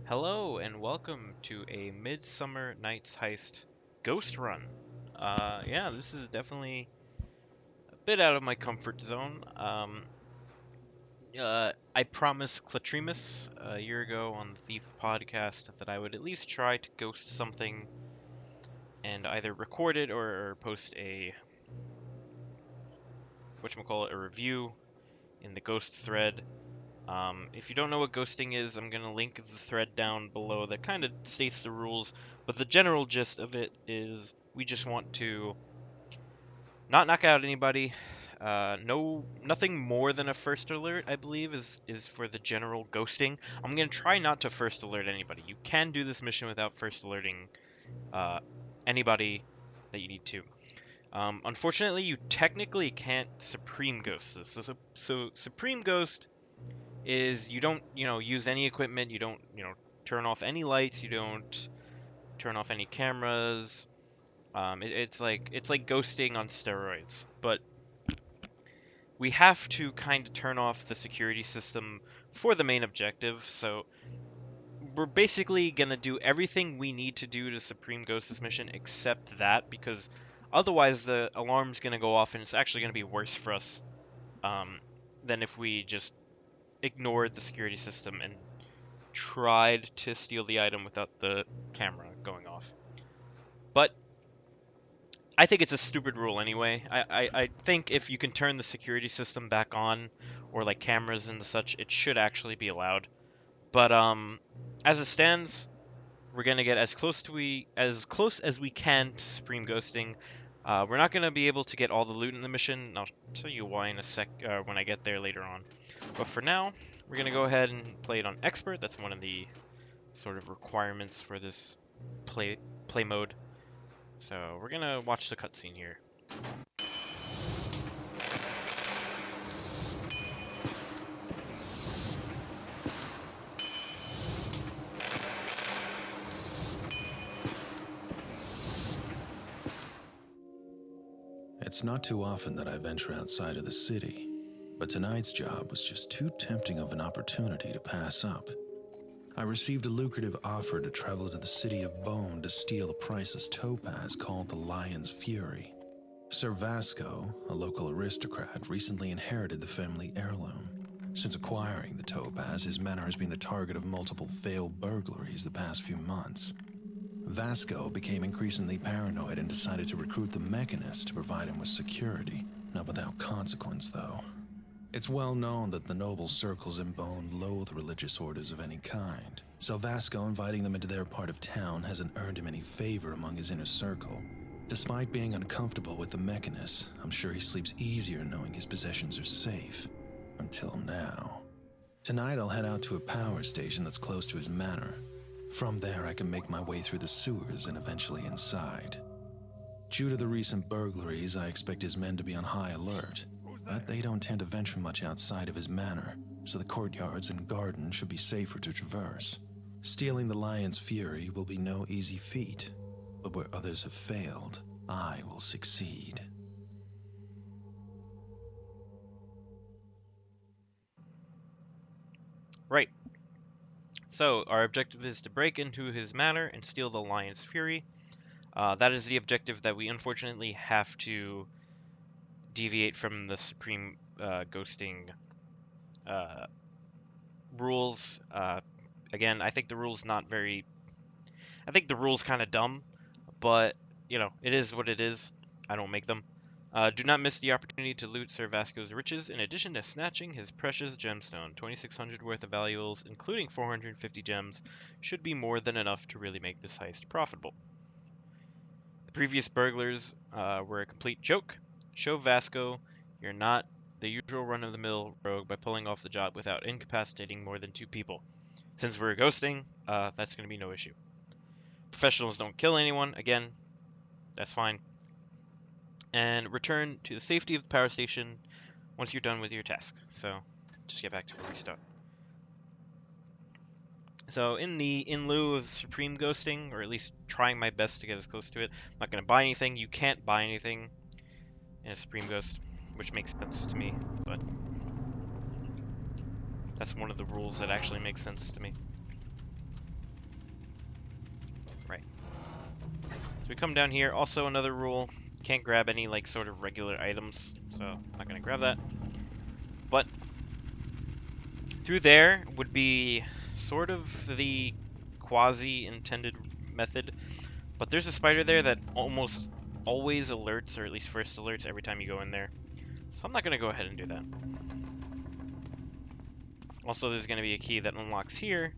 Hello and welcome to a Midsummer Night's Heist ghost run. Yeah, this is definitely a bit out of my comfort zone. I promised Clatremus a year ago on the Thief podcast that I would at least try to ghost something and either record it or post a whatchamacallit, a review in the ghost thread. If you don't know what ghosting is, I'm going to link the thread down below that kind of states the rules, but the general gist of it is we just want to not knock out anybody. Nothing more than a first alert, I believe, is for the general ghosting. I'm going to try not to first alert anybody. You can do this mission without first alerting uh, anybody that you need to. Unfortunately, you technically can't Supreme Ghost this. So Supreme Ghost is you don't, use any equipment, you don't, turn off any lights, you don't turn off any cameras. It's like ghosting on steroids, but we have to kind of turn off the security system for the main objective. So we're basically gonna do everything we need to do to Supreme Ghost this mission except that, because otherwise the alarm's gonna go off and it's actually gonna be worse for us um, than if we just ignored the security system and tried to steal the item without the camera going off. But I think it's a stupid rule anyway. I think if you can turn the security system back on, or like cameras and such, it should actually be allowed. But as it stands, we're gonna get as close as we can to Supreme Ghosting. We're not gonna be able to get all the loot in the mission. I'll tell you why in a sec when I get there later on. But for now, we're gonna go ahead and play it on Expert. That's one of the sort of requirements for this play mode. So we're gonna watch the cutscene here. It's not too often that I venture outside of the city, but tonight's job was just too tempting of an opportunity to pass up. I received a lucrative offer to travel to the city of Bone to steal a priceless topaz called the Lion's Fury. Sir Vasco, a local aristocrat, recently inherited the family heirloom. Since acquiring the topaz, his manor has been the target of multiple failed burglaries the past few months. Vasco became increasingly paranoid and decided to recruit the Mechanist to provide him with security, not without consequence though. It's well known that the noble circles in Bone loathe religious orders of any kind, so Vasco inviting them into their part of town hasn't earned him any favor among his inner circle. Despite being uncomfortable with the Mechanist, I'm sure he sleeps easier knowing his possessions are safe. Until now. Tonight I'll head out to a power station that's close to his manor. From there, I can make my way through the sewers and eventually inside. Due to the recent burglaries, I expect his men to be on high alert, but they don't tend to venture much outside of his manor, so the courtyards and gardens should be safer to traverse. Stealing the Lion's Fury will be no easy feat, but where others have failed, I will succeed. Right. So our objective is to break into his manor and steal the Lion's Fury. That is the objective that we unfortunately have to deviate from the Supreme Ghosting uh, rules. Again, I think the rules not very. I think the rules kind of dumb, but it is what it is. I don't make them. Do not miss the opportunity to loot Sir Vasco's riches, in addition to snatching his precious gemstone. 2,600 worth of valuables, including 450 gems, should be more than enough to really make this heist profitable. The previous burglars were a complete joke. Show Vasco you're not the usual run-of-the-mill rogue by pulling off the job without incapacitating more than 2 people. Since we're ghosting, that's going to be no issue. Professionals don't kill anyone, again, that's fine. And return to the safety of the power station once you're done with your task. So just get back to where we start. So in lieu of Supreme Ghosting, or at least trying my best to get as close to it, I'm not going to buy anything. You can't buy anything in a Supreme Ghost, which makes sense to me, but that's one of the rules that actually makes sense to me. we come down here. Also, another rule: can't grab any like sort of regular items. So I'm not gonna grab that. But through there would be sort of the quasi-intended method. But there's a spider there that almost always alerts, or at least first alerts, every time you go in there. So I'm not going to go ahead and do that. Also, there's going to be a key that unlocks here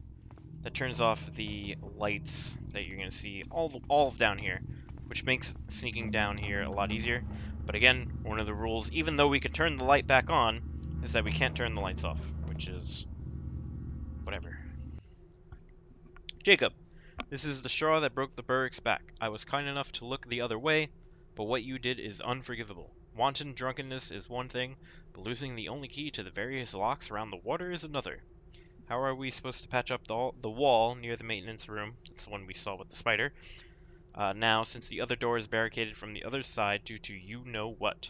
that turns off the lights that you're going to see all of down here, which makes sneaking down here a lot easier. But again, one of the rules, even though we can turn the light back on, is that we can't turn the lights off, which is whatever. Jacob, this is the straw that broke the Berwick's back. I was kind enough to look the other way, but what you did is unforgivable. Wanton drunkenness is one thing, but losing the only key to the various locks around the water is another. How are we supposed to patch up the wall near the maintenance room? That's the one we saw with the spider. Now, since the other door is barricaded from the other side due to you-know-what.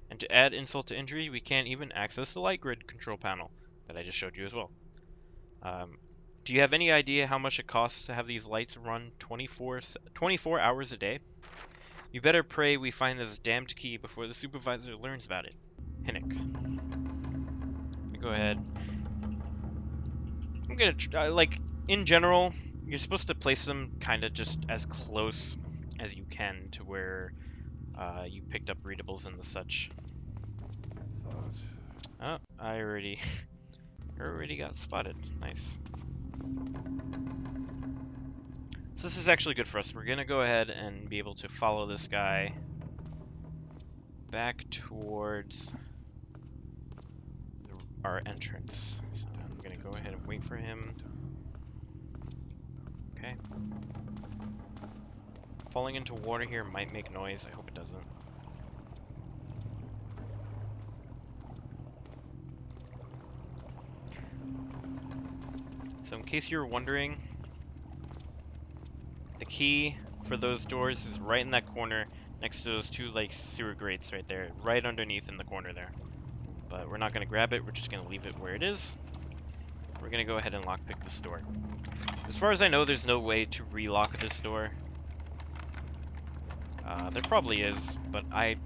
And to add insult to injury, we can't even access the light grid control panel that I just showed you as well. Do you have any idea how much it costs to have these lights run 24 hours a day? You better pray we find this damned key before the supervisor learns about it. Hinnick. Go ahead. I'm gonna like, in general, you're supposed to place them kind of just as close as you can to where you picked up readables and the such. Oh, I already got spotted. Nice. So this is actually good for us. We're gonna go ahead and be able to follow this guy back towards our entrance. So I'm gonna go ahead and wait for him. Okay. Falling into water here might make noise. I hope it doesn't. So in case you're wondering, the key for those doors is right in that corner next to those two like sewer grates right there, right underneath in the corner there. But we're not going to grab it, we're just going to leave it where it is. We're going to go ahead and lockpick this door. As far as I know, there's no way to relock this door. There probably is, but I'm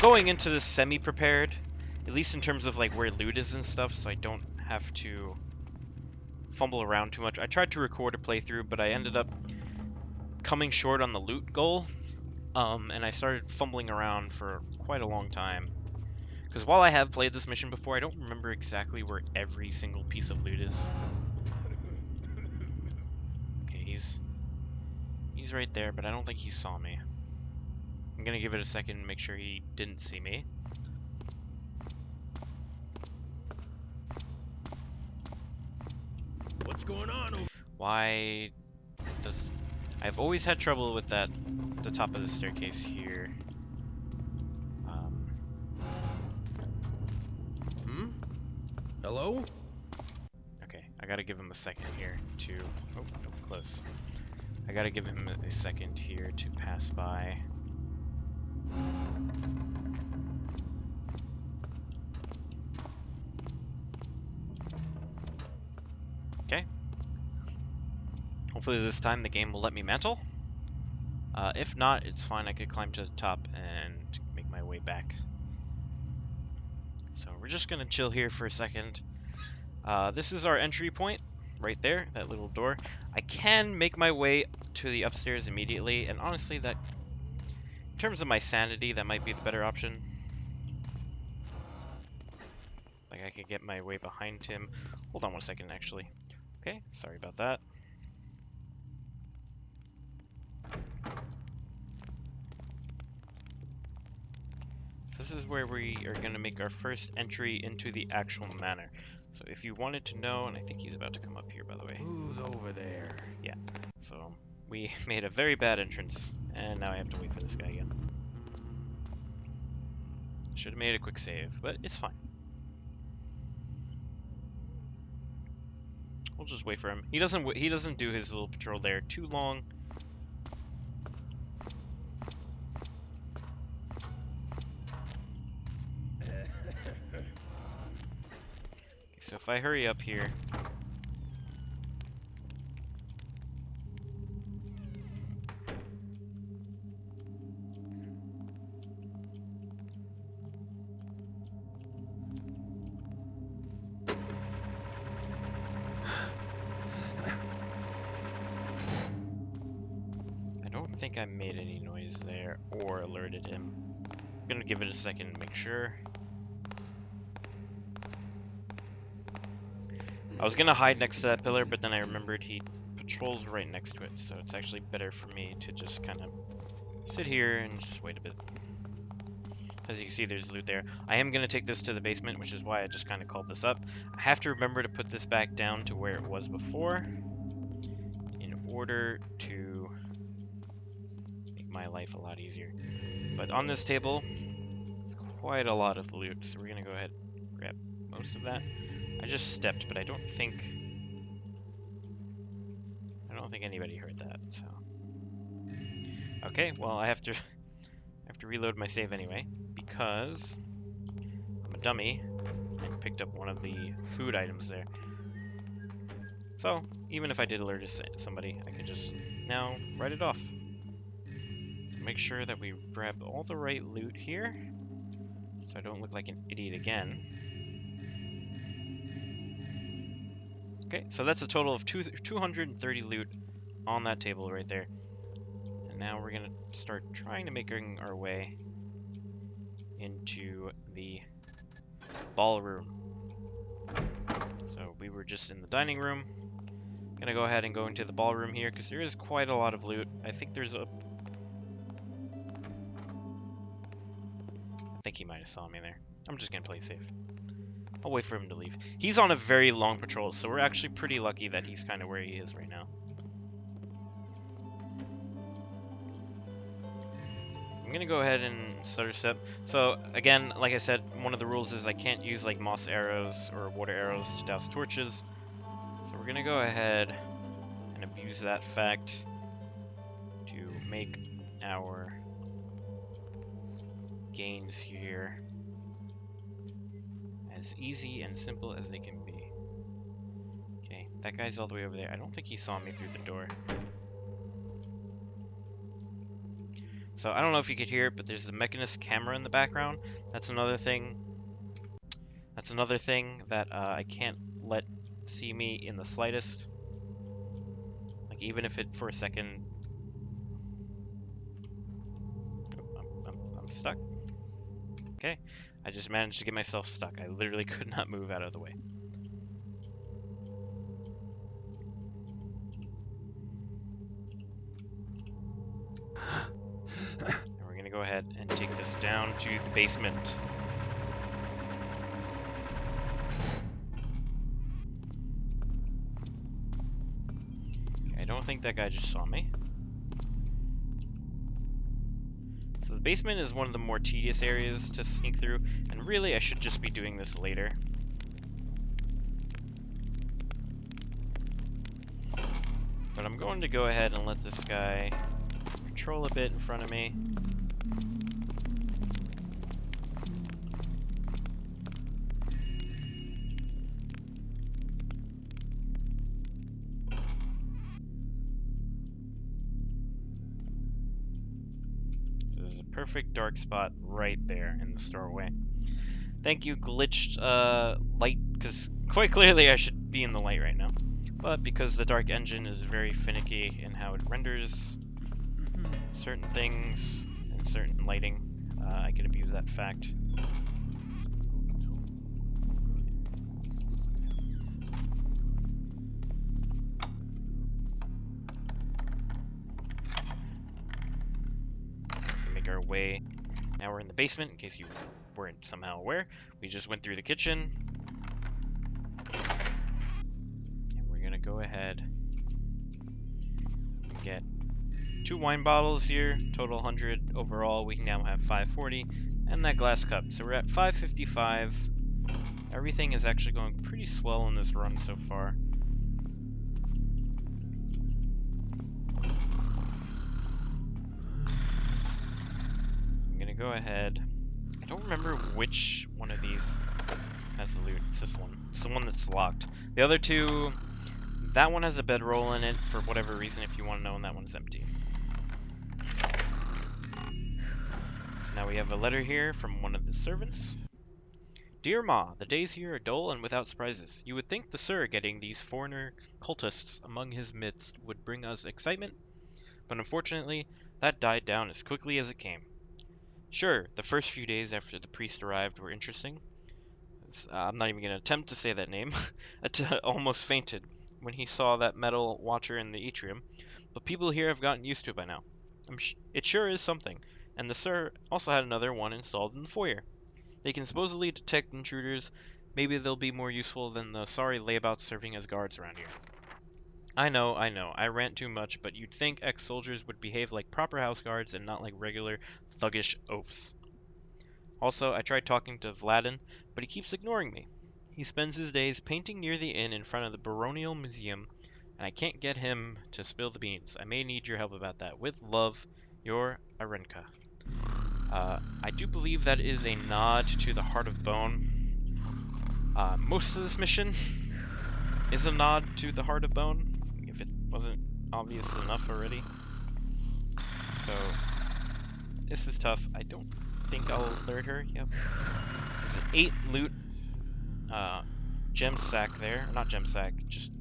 going into this semi-prepared, at least in terms of like where loot is and stuff, so I don't have to fumble around too much. I tried to record a playthrough, but I ended up coming short on the loot goal, and I started fumbling around for quite a long time. Because while I have played this mission before, I don't remember exactly where every single piece of loot is. Okay, he's right there, but I don't think he saw me. I'm gonna give it a second and make sure he didn't see me. What's going on? Why does... I've always had trouble with that, the top of the staircase here. Hello? Okay, I gotta give him a second here to... Oh, no, close. I gotta give him a second here to pass by. Okay. Hopefully this time the game will let me mantle. If not, it's fine. I could climb to the top and make my way back. So we're just gonna chill here for a second. This is our entry point, right there, that little door. I can make my way to the upstairs immediately, and honestly, that, in terms of my sanity, that might be the better option. Like, I could get my way behind him. Hold on one second, actually. Okay, sorry about that. This is where we are going to make our first entry into the actual manor. So if you wanted to know, and I think he's about to come up here, by the way. Who's over there? Yeah. So we made a very bad entrance, and now I have to wait for this guy again. Should have made a quick save, but it's fine. We'll just wait for him. He doesn't do his little patrol there too long. So if I hurry up here, think I made any noise there or alerted him. I'm gonna give it a second to make sure. I was gonna hide next to that pillar, but then I remembered he patrols right next to it, so it's actually better for me to just kind of sit here and just wait a bit. As you can see, there's loot there. I am gonna take this to the basement, which is why I just kind of called this up. I have to remember to put this back down to where it was before in order to make my life a lot easier. But on this table, it's quite a lot of loot, so we're gonna go ahead and grab most of that. I just stepped, but I don't think anybody heard that. So okay, well I have to reload my save anyway because I'm a dummy and picked up one of the food items there. So even if I did alert somebody, I could just now write it off. Make sure that we grab all the right loot here, so I don't look like an idiot again. Okay, so that's a total of 230 loot on that table right there. And now we're gonna start trying to making our way into the ballroom. So we were just in the dining room. Gonna go ahead and go into the ballroom here because there is quite a lot of loot. I think he might have saw me there. I'm just gonna play safe. I'll wait for him to leave. He's on a very long patrol, so we're actually pretty lucky that he's kind of where he is right now. I'm gonna go ahead and start a step. So again, like I said, one of the rules is I can't use like moss arrows or water arrows to douse torches. So we're gonna go ahead and abuse that fact to make our gains here as easy and simple as they can be. Okay, that guy's all the way over there. I don't think he saw me through the door. So I don't know if you could hear it, but there's the Mechanist camera in the background. That's another thing. That's another thing that I can't let see me in the slightest. Like even if it for a second. I'm stuck. Okay, I just managed to get myself stuck. I literally could not move out of the way. And we're gonna go ahead and take this down to the basement. Okay, I don't think that guy just saw me. So the basement is one of the more tedious areas to sneak through, and really I should just be doing this later. But I'm going to go ahead and let this guy patrol a bit in front of me. There's a perfect dark spot right there in the doorway. Thank you, glitched light, because quite clearly I should be in the light right now. But because the dark engine is very finicky in how it renders certain things and certain lighting, I can abuse that fact. Make our way. Now we're in the basement, in case you weren't somehow aware. We just went through the kitchen. And we're gonna go ahead and get 2 wine bottles here, total 100 overall. We now have 540, and that glass cup. So we're at 555. Everything is actually going pretty swell in this run so far. I'm gonna go ahead. I don't remember which one of these has loot. It's this one. It's the one that's locked. The other two, that one has a bedroll in it for whatever reason, if you want to know, and that one's empty. So now we have a letter here from one of the servants. Dear Ma, the days here are dull and without surprises. You would think the Sir getting these foreigner cultists among his midst would bring us excitement, but unfortunately, That died down as quickly as it came. Sure, the first few days after the priest arrived were interesting. I'm not even going to attempt to say that name. Almost fainted when he saw that metal watcher in the atrium, but people here have gotten used to it by now. It sure is something, and the sir also had another one installed in the foyer. They can supposedly detect intruders. Maybe they'll be more useful than the sorry layabouts serving as guards around here. I know, I rant too much, but you'd think ex-soldiers would behave like proper house guards and not like regular thuggish oafs. Also, I tried talking to Vladin, but he keeps ignoring me. He spends his days painting near the inn in front of the Baronial Museum, and I can't get him to spill the beans. I may need your help about that. With love, your Arenka. I do believe that is a nod to the Heart of Bone. Most of this mission is a nod to the Heart of Bone, if it wasn't obvious enough already. So, this is tough. I don't think I'll alert her. Yep. There's an 8 loot gem sack there. Not gem sack, just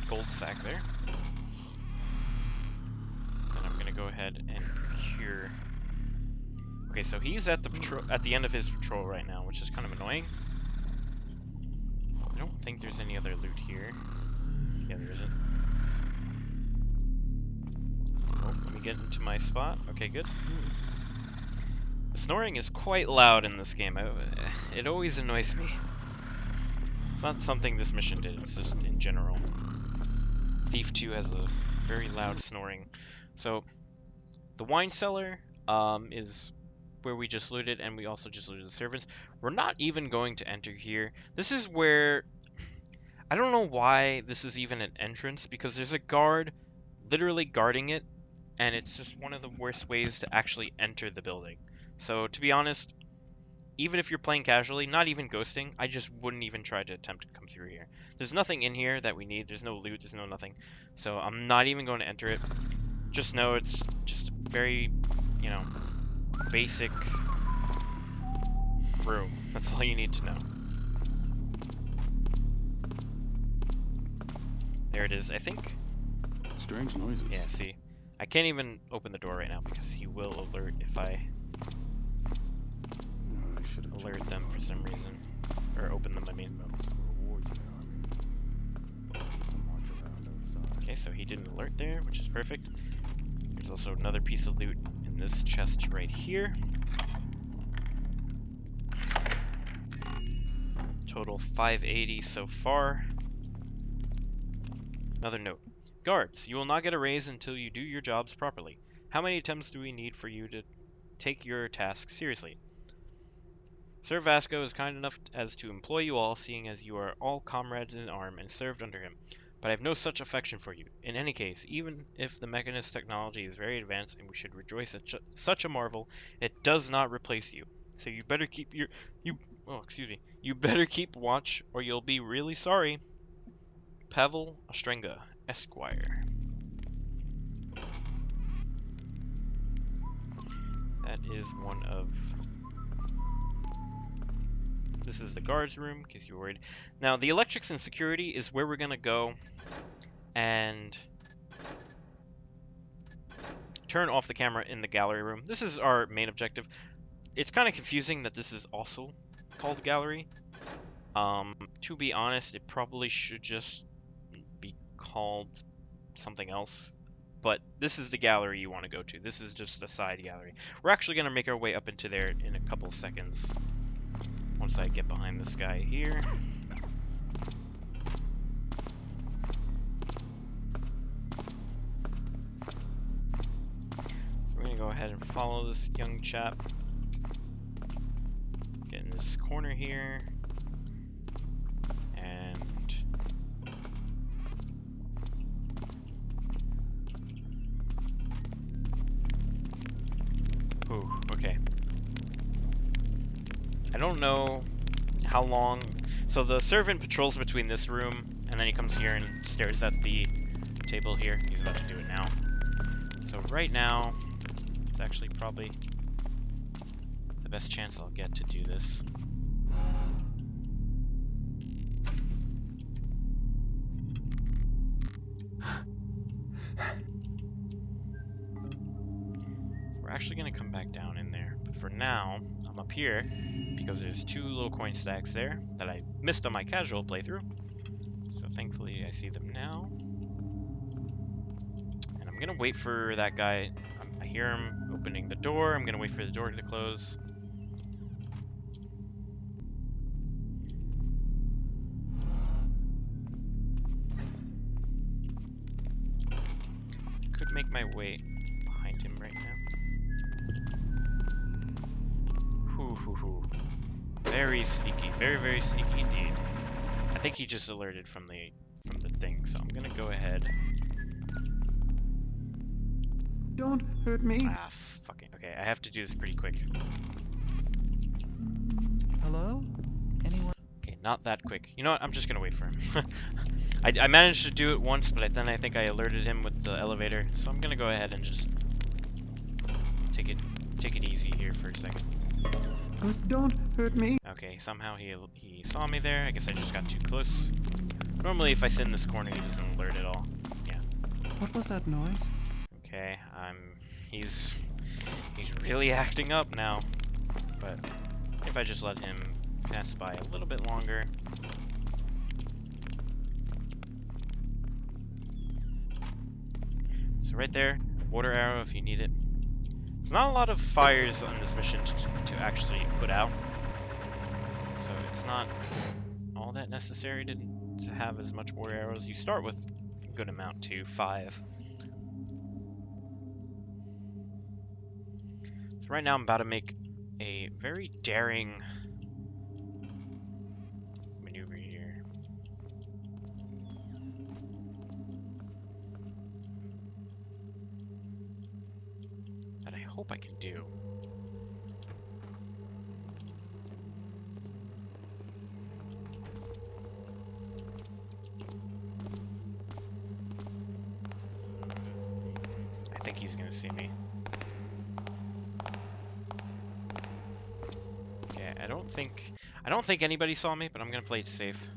gold sack there. And I'm gonna go ahead and procure. Okay, so he's at the end of his patrol right now, which is kind of annoying. I don't think there's any other loot here. Yeah, there isn't. Oh, let me get into my spot. Okay, good. The snoring is quite loud in this game. It always annoys me. It's not something this mission did, it's just in general. Thief 2 has a very loud snoring. So, the wine cellar is where we just looted, and we also just looted the servants. We're not even going to enter here. This is where... I don't know why this is even an entrance, because there's a guard literally guarding it, and it's just one of the worst ways to actually enter the building. So, to be honest, even if you're playing casually, not even ghosting, I just wouldn't even try to attempt to come through here. There's nothing in here that we need. There's no loot. There's no nothing. So I'm not even going to enter it. Just know it's just very, you know, basic room. That's all you need to know. There it is, I think. Strange noises. Yeah, see. I can't even open the door right now because he will alert if I alert them for some reason. Or open them, I mean. Okay, so he didn't alert there, which is perfect. There's also another piece of loot in this chest right here. Total 580 so far. Another note. Guards, you will not get a raise until you do your jobs properly. How many attempts do we need for you to take your task seriously? Sir Vasco is kind enough as to employ you all, seeing as you are all comrades in arm and served under him. But I have no such affection for you. In any case, even if the mechanist technology is very advanced and we should rejoice at such a marvel, it does not replace you. So you better keep you better keep watch, or you'll be really sorry. Pavel Ostrenga, Esquire. That is one of... This is the guards room, in case you were worried. Now, the electrics and security is where we're gonna go and turn off the camera in the gallery room. This is our main objective. It's kind of confusing that this is also called gallery. To be honest, it probably should just be called something else. But this is the gallery you want to go to. This is just a side gallery. We're actually going to make our way up into there in a couple seconds. Once I get behind this guy here. So we're going to go ahead and follow this young chap. Get in this corner here. And... Ooh, okay. I don't know how long... So the servant patrols between this room, and then he comes here and stares at the table here. He's about to do it now. So right now, it's actually probably the best chance I'll get to do this. actually gonna come back down in there. But for now, I'm up here because there's 2 little coin stacks there that I missed on my casual playthrough. So thankfully I see them now. And I'm gonna wait for that guy. I hear him opening the door. I'm gonna wait for the door to close. Could make my way behind him right now. Hoo hoo hoo. Very sneaky, very, very sneaky indeed. I think he just alerted from the thing, so I'm gonna go ahead. Don't hurt me. Ah, fucking. Okay, I have to do this pretty quick. Hello? Anyone? Okay, not that quick. You know what? I'm just gonna wait for him. I managed to do it once, but then I think I alerted him with the elevator, so I'm gonna go ahead and just take it easy here for a second. Just don't hurt me. Okay, somehow he saw me there. I guess I just got too close. Normally, if I sit in this corner, he doesn't alert at all. Yeah. What was that noise? Okay, he's really acting up now. But if I just let him pass by a little bit longer. So right there, water arrow if you need it. There's not a lot of fires on this mission to actually put out. So it's not all that necessary to have as much water arrows. You start with a good amount too, 5. So right now I'm about to make a very daring maneuver here. That I hope I can do. I think he's gonna see me. Okay, I don't think anybody saw me, but I'm gonna play it safe.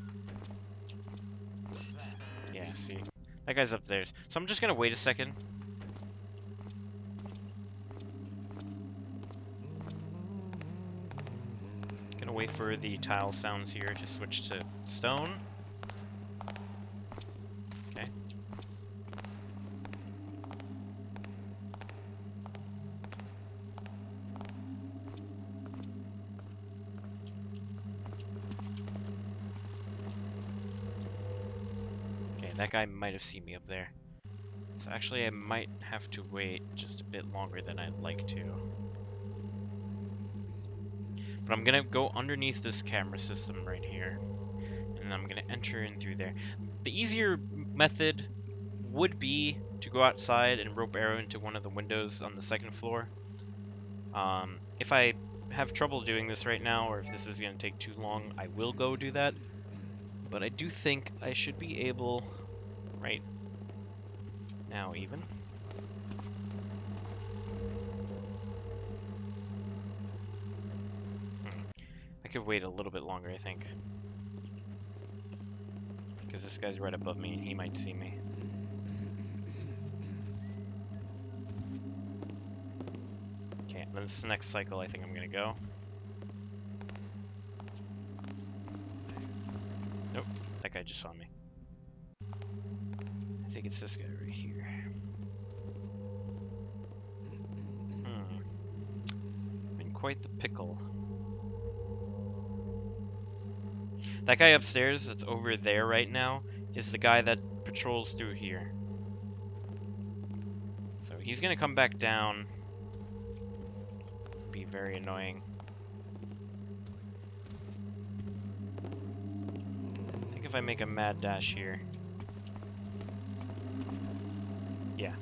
Yeah, see. That guy's up there. So I'm just gonna wait a second. Gonna wait for the tile sounds here to switch to stone. Okay. Okay, that guy might have seen me up there. So actually I might have to wait just a bit longer than I'd like to. But I'm gonna go underneath this camera system right here. And I'm gonna enter in through there. The easier method would be to go outside and rope arrow into one of the windows on the 2nd floor. If I have trouble doing this right now, or if this is gonna take too long, I will go do that. But I do think I should be able, right now even. I could wait a little bit longer, I think. Because this guy's right above me and he might see me. Okay, then this is the next cycle I think I'm gonna go. Nope, that guy just saw me. I think it's this guy right here. I'm in quite the pickle. That guy upstairs that's over there right now is the guy that patrols through here. So he's gonna come back down. Be very annoying. I think if I make a mad dash here. Yeah.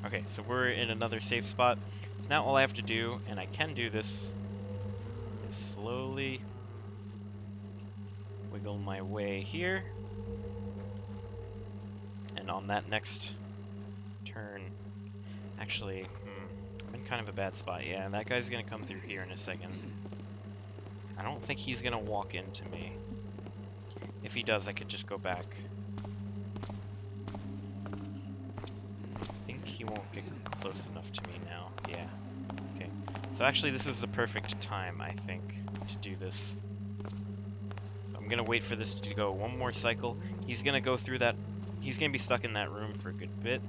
Okay, so we're in another safe spot. So now all I have to do, and I can do this, is slowly wiggle my way here. And on that next turn, actually, I'm in kind of a bad spot. Yeah, that guy's gonna come through here in a second. I don't think he's gonna walk into me. If he does, I could just go back. I think he won't get close enough to me now. Yeah. Okay. So actually, this is the perfect time, I think, to do this. So I'm gonna wait for this to go one more cycle. He's gonna go through that. He's gonna be stuck in that room for a good bit.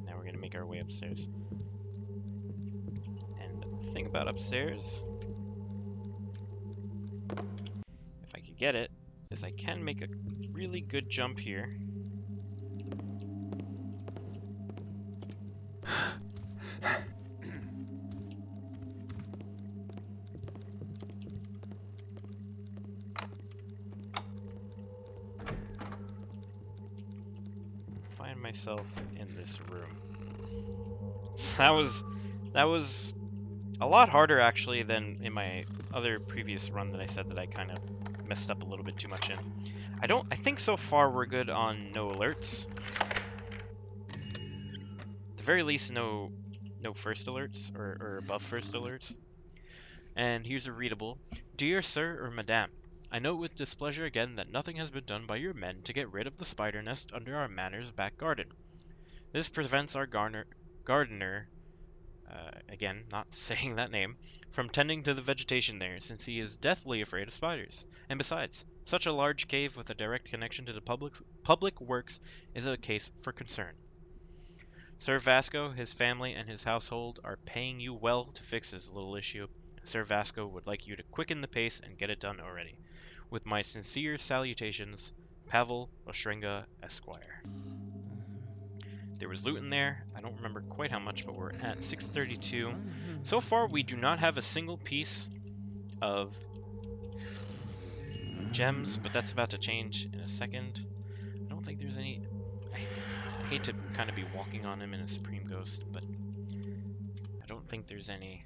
Now we're gonna make our way upstairs. And the thing about upstairs, if I could get it, is I can make a really good jump here. Find myself in this room. That was a lot harder actually than in my other previous run that I said that I kind of messed up a little bit too much in. I think so far we're good on no alerts. At the very least no first alerts or above first alerts. And here's a readable. Dear Sir or Madame, I note with displeasure again that nothing has been done by your men to get rid of the spider nest under our manor's back garden. This prevents our gardener, again, not saying that name, from tending to the vegetation there, since he is deathly afraid of spiders. And besides, such a large cave with a direct connection to the public works is a case for concern. Sir Vasco, his family, and his household are paying you well to fix this little issue. Sir Vasco would like you to quicken the pace and get it done already. With my sincere salutations, Pavel Ostrenga, Esquire. There was loot in there. I don't remember quite how much, but we're at 632. So far, we do not have a single piece of gems, but that's about to change in a second. I don't think there's any... I hate to kind of be walking on him in a Supreme Ghost, but I don't think there's any...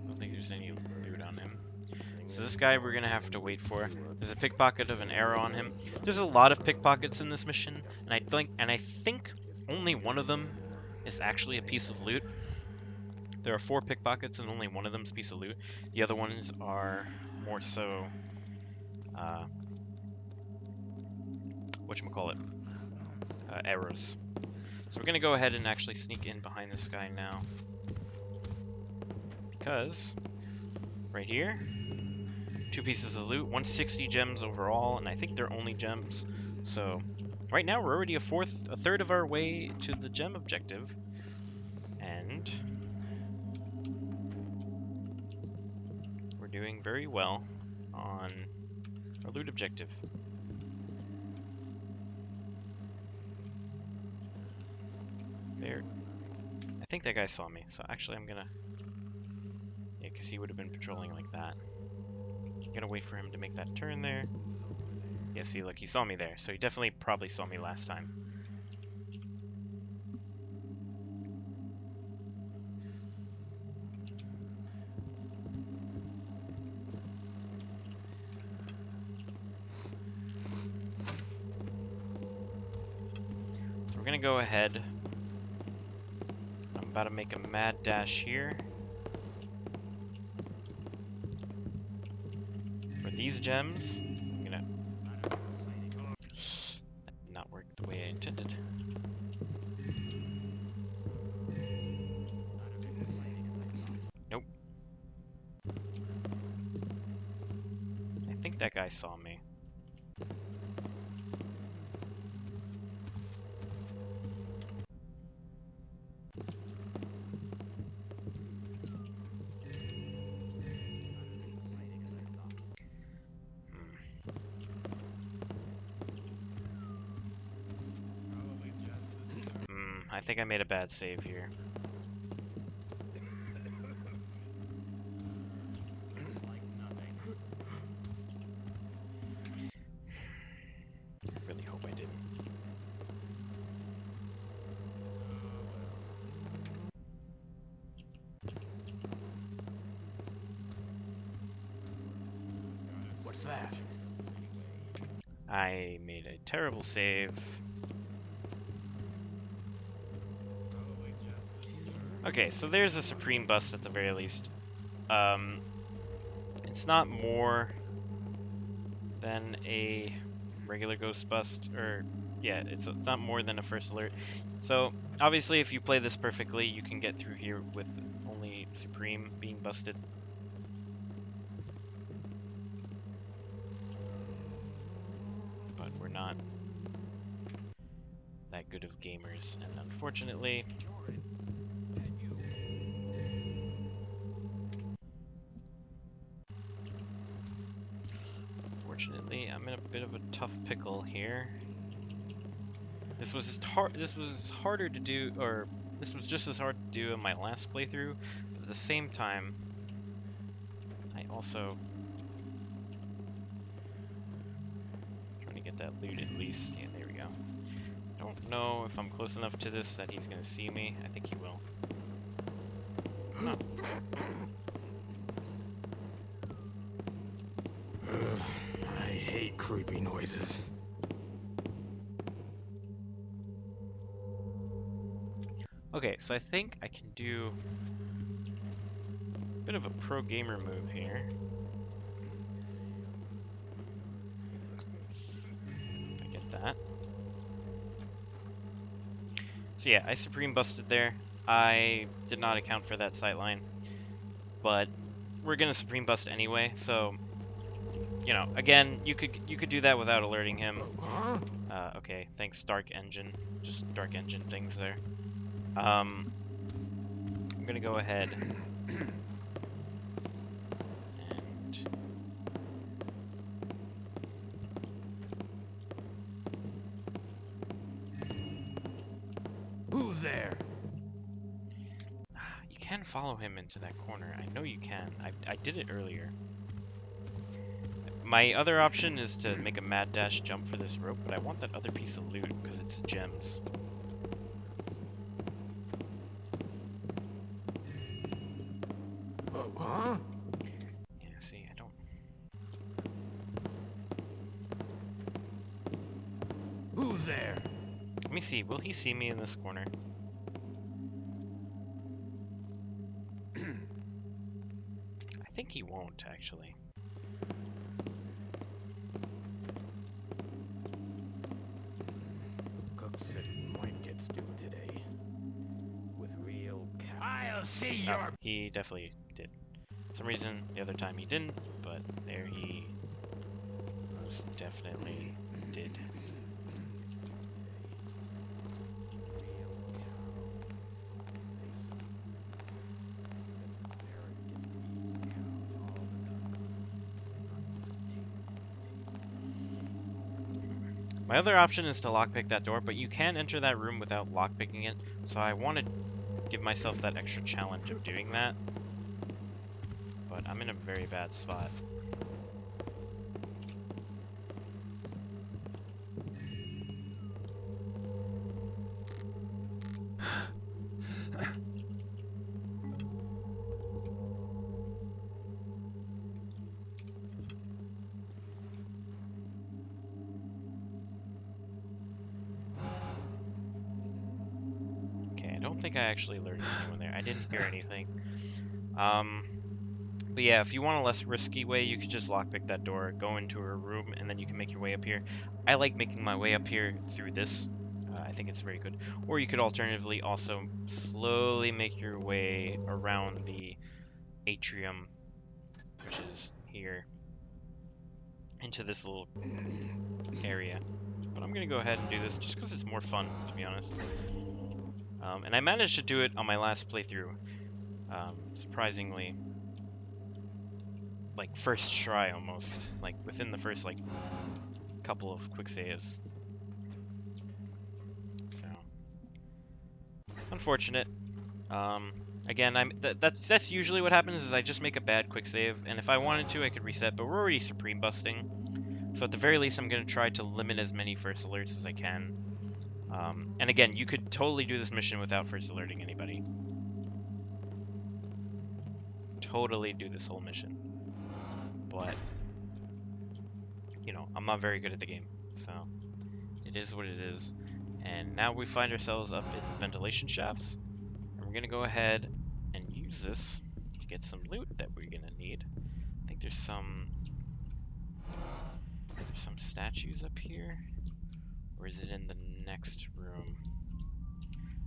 don't think there's any loot on him. So this guy we're gonna have to wait for. There's a pickpocket of an arrow on him. There's a lot of pickpockets in this mission, and I think only one of them is actually a piece of loot. There are 4 pickpockets and only one of them's a piece of loot. The other ones are more so, whatchamacallit, arrows. So we're gonna go ahead and actually sneak in behind this guy now. Because, right here, 2 pieces of loot, 160 gems overall, and I think they're only gems. So, right now we're already a third of our way to the gem objective. And we're doing very well on our loot objective. There. I think that guy saw me, so actually I'm gonna... yeah, because he would have been patrolling like that. I'm gonna wait for him to make that turn there. Yeah, see, look, he saw me there, so he definitely probably saw me last time. So we're gonna go ahead. I'm about to make a mad dash here. For these gems, I'm gonna... that did not work the way I intended. Nope. I think that guy saw me. I think I made a bad save here. I really hope I didn't. What's that? I made a terrible save. Okay, so there's a Supreme bust at the very least. Um, it's not more than a regular ghost bust, or yeah, it's not more than a first alert. So obviously, if you play this perfectly, you can get through here with only Supreme being busted. But we're not that good of gamers, and unfortunately, I'm in a bit of a tough pickle here. This was just hard. This was harder to do, or this was just as hard to do in my last playthrough. But at the same time, I also trying to get that loot at least. Yeah, there we go. Don't know if I'm close enough to this that he's gonna see me. I think he will. No. I hate creepy noises. Okay, so I think I can do a bit of a pro gamer move here. I get that. So yeah, I Supreme busted there. I did not account for that sightline, but we're gonna Supreme bust anyway. So, you know, again, you could do that without alerting him. Huh? Okay, thanks, Dark Engine. Just Dark Engine things there. I'm gonna go ahead and Who's there? you can follow him into that corner. I know you can. I did it earlier. My other option is to make a mad dash jump for this rope, but I want that other piece of loot because it's gems. Huh? Yeah, see, I don't... Who's there? Let me see, will he see me in this corner? I think he won't, actually. Cook said he might get stew today. With real cow. I'll see Oh, your... he definitely did. For some reason, the other time he didn't, but there he most definitely did. My other option is to lockpick that door, but you can enter that room without lockpicking it, so I want to give myself that extra challenge of doing that. But I'm in a very bad spot. Okay, I don't think I actually alerted anyone there. I didn't hear anything. But yeah, if you want a less risky way, you could just lockpick that door, go into a room, and then you can make your way up here. I like making my way up here through this. I think it's very good. Or you could alternatively also slowly make your way around the atrium, which is here, into this little area. But I'm gonna go ahead and do this just because it's more fun, to be honest. And I managed to do it on my last playthrough, surprisingly, like first try almost, like within the first like couple of quick saves. So unfortunate. Again, that's usually what happens is I just make a bad quick save, and if I wanted to, I could reset. But we're already Supreme busting, so at the very least, I'm gonna try to limit as many first alerts as I can. And again, you could totally do this mission without first alerting anybody. Totally do this whole mission, but you know, I'm not very good at the game, so it is what it is. And now we find ourselves up in ventilation shafts. we're gonna go ahead and use this to get some loot that we're gonna need. I think there's some statues up here, or is it in the next room?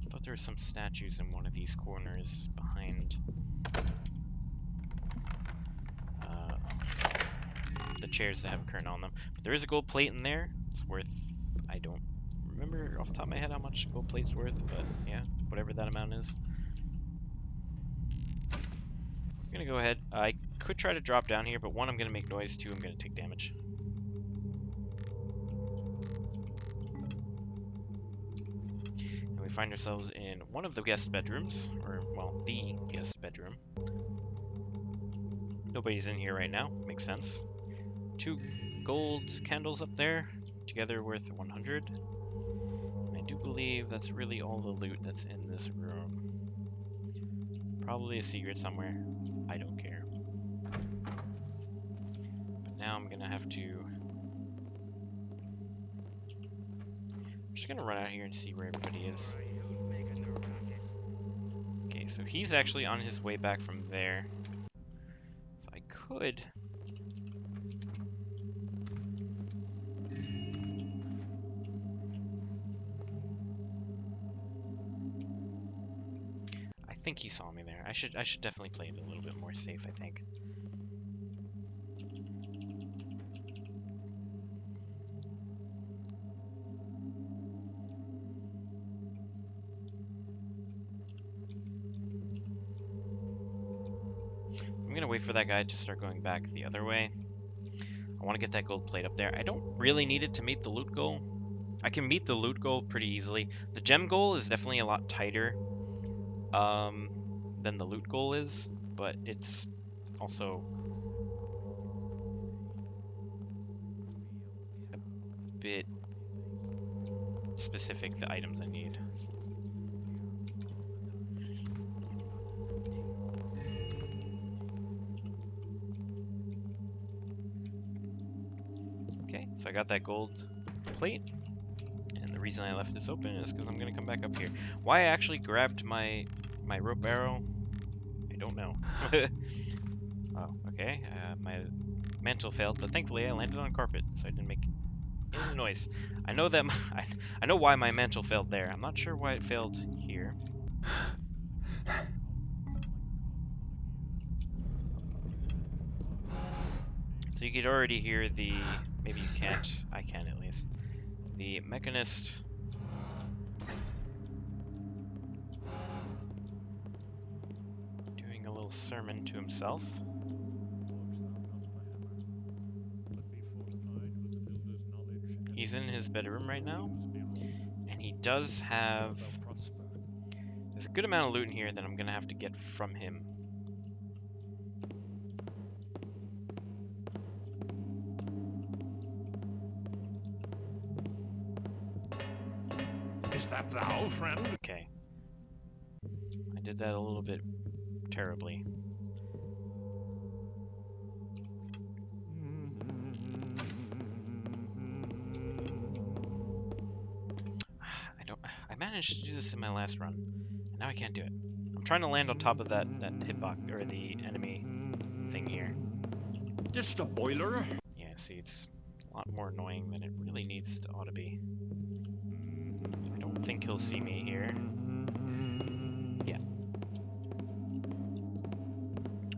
I thought there were some statues in one of these corners behind the chairs that have a curtain on them. But there is a gold plate in there. It's worth, I don't remember off the top of my head how much a gold plate's worth, but yeah, whatever that amount is. I'm gonna go ahead. I could try to drop down here, but one, I'm gonna make noise. Two, I'm gonna take damage. And we find ourselves in one of the guest bedrooms, or well, the guest bedroom. Nobody's in here right now. Makes sense. 2 gold candles up there, together worth 100. And I do believe that's really all the loot that's in this room. Probably a secret somewhere. I don't care. But now I'm gonna have to... I'm just gonna run out here and see where everybody is. Okay, so he's actually on his way back from there. So I could... I think he saw me there. I should definitely play it a little bit more safe, I think. I'm gonna wait for that guy to start going back the other way. I want to get that gold plate up there. I don't really need it to meet the loot goal. I can meet the loot goal pretty easily. The gem goal is definitely a lot tighter than the loot goal is, but it's also a bit specific, the items I need. Okay, so I got that gold plate, and the reason I left this open is because I'm gonna come back up here. Why I actually grabbed my rope arrow, I don't know. Oh, okay. My mantle failed, but thankfully I landed on carpet, so I didn't make any noise. I know that I know why my mantle failed there. I'm not sure why it failed here. So you could already hear the... Maybe you can't. I can at least. The mechanist. Doing a little sermon to himself. He's in his bedroom right now. And he does have... There's a good amount of loot in here that I'm gonna have to get from him. Is that thou, friend? Okay. I did that a little bit terribly. I managed to do this in my last run. And now I can't do it. I'm trying to land on top of that hitbox, or the enemy thing here. Just a boiler? Yeah, see, it's a lot more annoying than it really ought to be. I don't think he'll see me here. Yeah.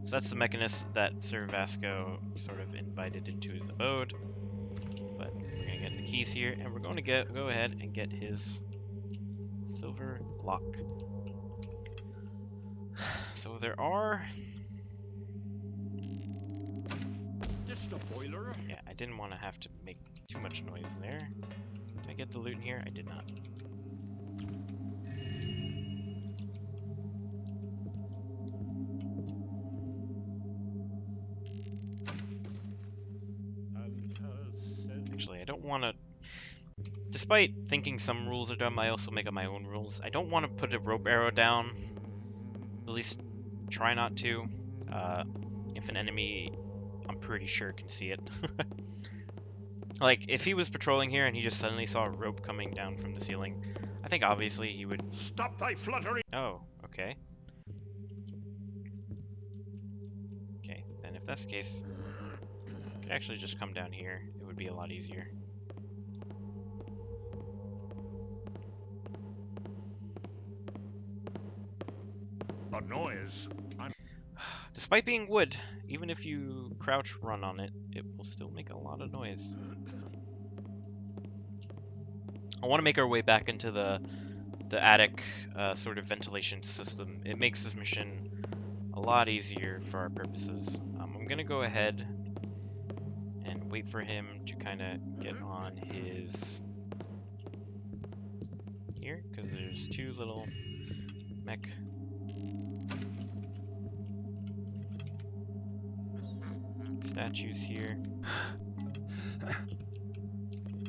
So that's the mechanist that Sir Vasco sort of invited into his abode. But we're gonna get the keys here, and we're going to go ahead and get his silver lock. So there are... Just a boiler? Yeah, I didn't want to have to make too much noise there. Did I get the loot in here? I did not. Actually, I don't want to... Despite thinking some rules are dumb, I also make up my own rules. I don't want to put a rope arrow down. At least try not to. If an enemy, I'm pretty sure, can see it. Like, if he was patrolling here and he just suddenly saw a rope coming down from the ceiling, I think obviously he would... Stop thy fluttering! Oh, Okay. Okay, then if that's the case, I could actually just come down here. It would be a lot easier. A noise. Despite being wood, even if you crouch run on it, it will still make a lot of noise. I want to make our way back into the attic sort of ventilation system. It makes this mission a lot easier for our purposes. I'm gonna go ahead and wait for him to kind of get on his here, because there's two little mech statues here.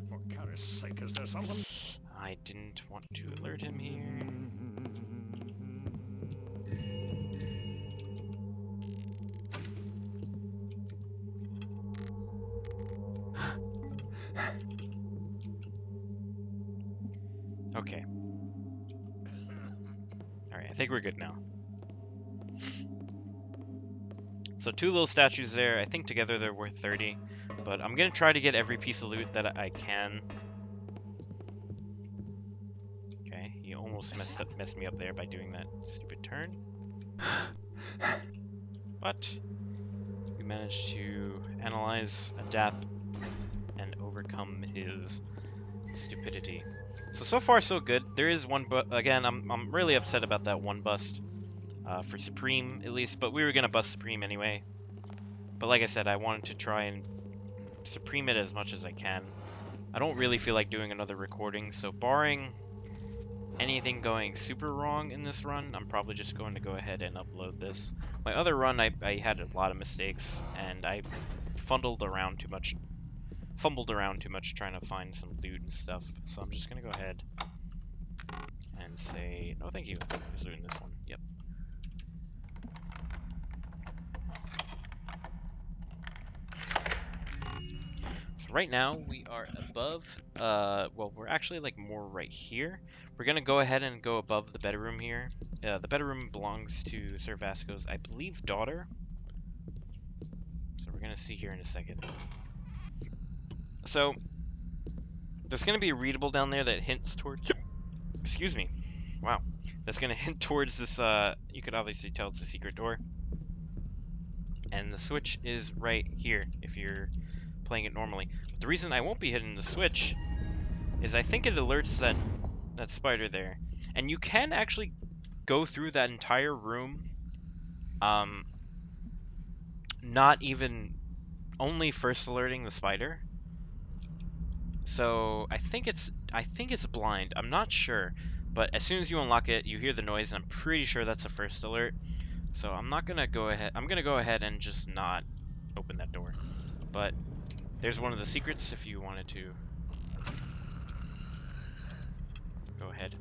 For Christ's sake, is there something? I didn't want to alert him here. Okay. Alright, I think we're good now. So two little statues there. I think together they're worth 30. But I'm gonna try to get every piece of loot that I can. Okay, he almost messed me up there by doing that stupid turn. But we managed to analyze, adapt, and overcome his stupidity. So far so good. There is one, but again, I'm really upset about that one bust for Supreme at least. But we were gonna bust Supreme anyway. But like I said, I wanted to try and Supreme it as much as I can. I don't really feel like doing another recording, so barring anything going super wrong in this run, I'm probably just going to go ahead and upload this. My other run, I had a lot of mistakes, and I fumbled around too much trying to find some loot and stuff. So I'm just gonna go ahead and say no thank you. There's loot in this one. Yep. So right now we are above, well, we're actually like more right here. We're gonna go ahead and go above the bedroom here. The bedroom belongs to Sir Vasco's, I believe, daughter. So we're gonna see here in a second. So there's gonna be a readable down there that hints toward. Excuse me. Wow. That's gonna hint towards this. You could obviously tell it's a secret door. And the switch is right here if you're playing it normally. But the reason I won't be hitting the switch is I think it alerts that spider there, and you can actually go through that entire room, not even only first alerting the spider. So I think it's blind. I'm not sure, but as soon as you unlock it, you hear the noise, and I'm pretty sure that's the first alert. So I'm not gonna go ahead. I'm gonna go ahead and just not open that door. But there's one of the secrets if you wanted to go ahead.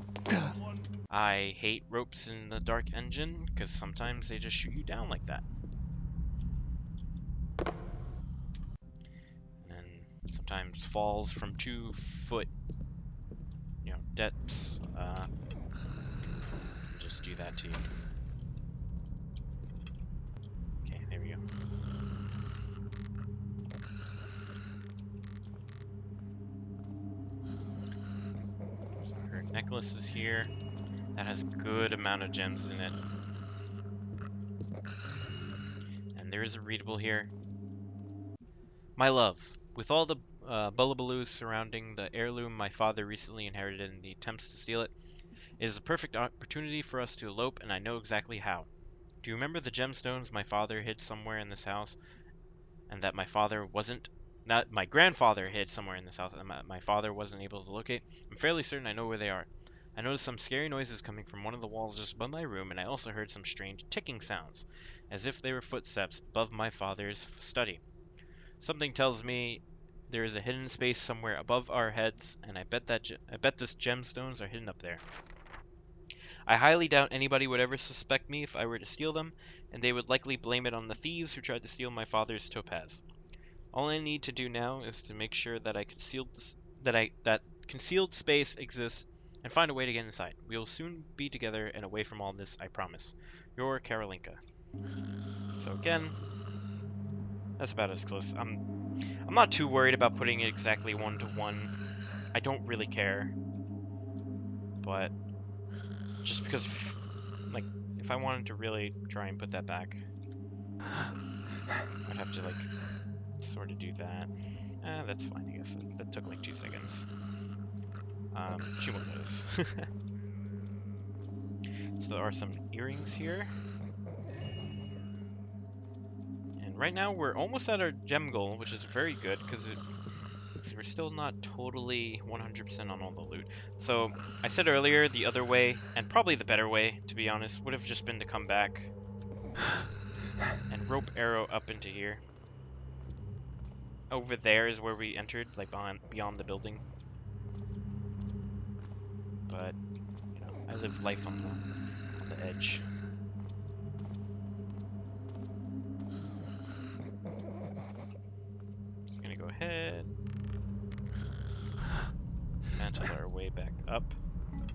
I hate ropes in the Dark Engine because sometimes they just shoot you down like that. And sometimes falls from 2 foot, depths, just do that to you. Okay, there we go. Her necklace is here. That has a good amount of gems in it. And there is a readable here. My love, with all the bullabaloo surrounding the heirloom my father recently inherited and the attempts to steal it, it is a perfect opportunity for us to elope, and I know exactly how. Do you remember the gemstones my father hid somewhere in this house, and that my grandfather hid somewhere in this house, and my father wasn't able to locate? I'm fairly certain I know where they are. I noticed some scary noises coming from one of the walls just above my room, and I also heard some strange ticking sounds, as if they were footsteps above my father's study. Something tells me there is a hidden space somewhere above our heads, and I bet this gemstones are hidden up there. I highly doubt anybody would ever suspect me if I were to steal them, and they would likely blame it on the thieves who tried to steal my father's topaz. All I need to do now is to make sure that that concealed space exists and find a way to get inside. We will soon be together and away from all this, I promise. Your Karolinka. So again, that's about as close. I'm not too worried about putting it exactly 1-to-1. I don't really care, but just because, like, if I wanted to really try and put that back, I'd have to, like, sort of do that. That's fine, I guess. That took like 2 seconds. She won't notice. So there are some earrings here. And right now we're almost at our gem goal, which is very good because we're still not totally 100% on all the loot. So I said earlier the other way, and probably the better way, to be honest, would have just been to come back and rope arrow up into here. Over there is where we entered, like beyond the building. But you know, I live life on the edge. I'm gonna go ahead, mantle our way back up, and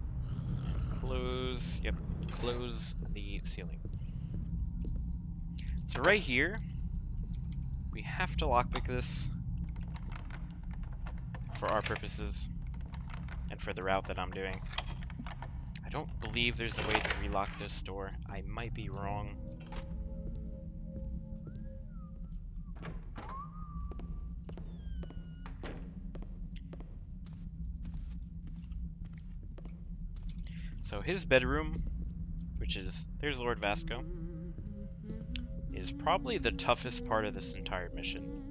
close. Yep, close the ceiling. So right here, we have to lockpick this for our purposes and for the route that I'm doing. I don't believe there's a way to relock this door. I might be wrong. So his bedroom, which is, there's Lord Vasco, is probably the toughest part of this entire mission.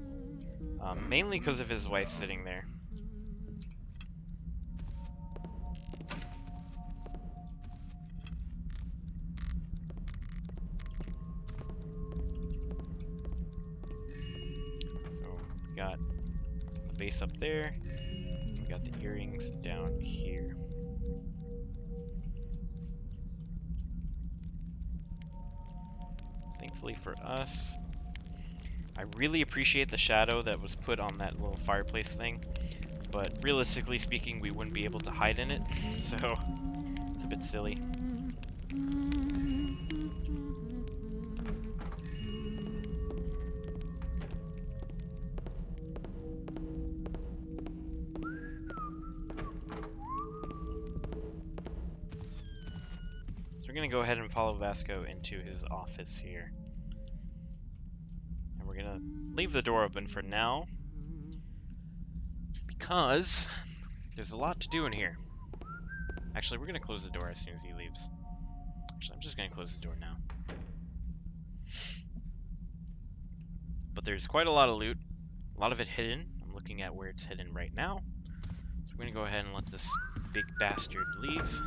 Mainly because of his wife sitting there. So we got the vase up there. We got the earrings down here. Thankfully for us, I really appreciate the shadow that was put on that little fireplace thing, but realistically speaking, we wouldn't be able to hide in it, so it's a bit silly. So we're gonna go ahead and follow Vasco into his office here. And we're gonna leave the door open for now, because there's a lot to do in here. Actually, we're gonna close the door as soon as he leaves. Actually, I'm just gonna close the door now. But there's quite a lot of loot, a lot of it hidden. I'm looking at where it's hidden right now. So we're gonna go ahead and let this big bastard leave.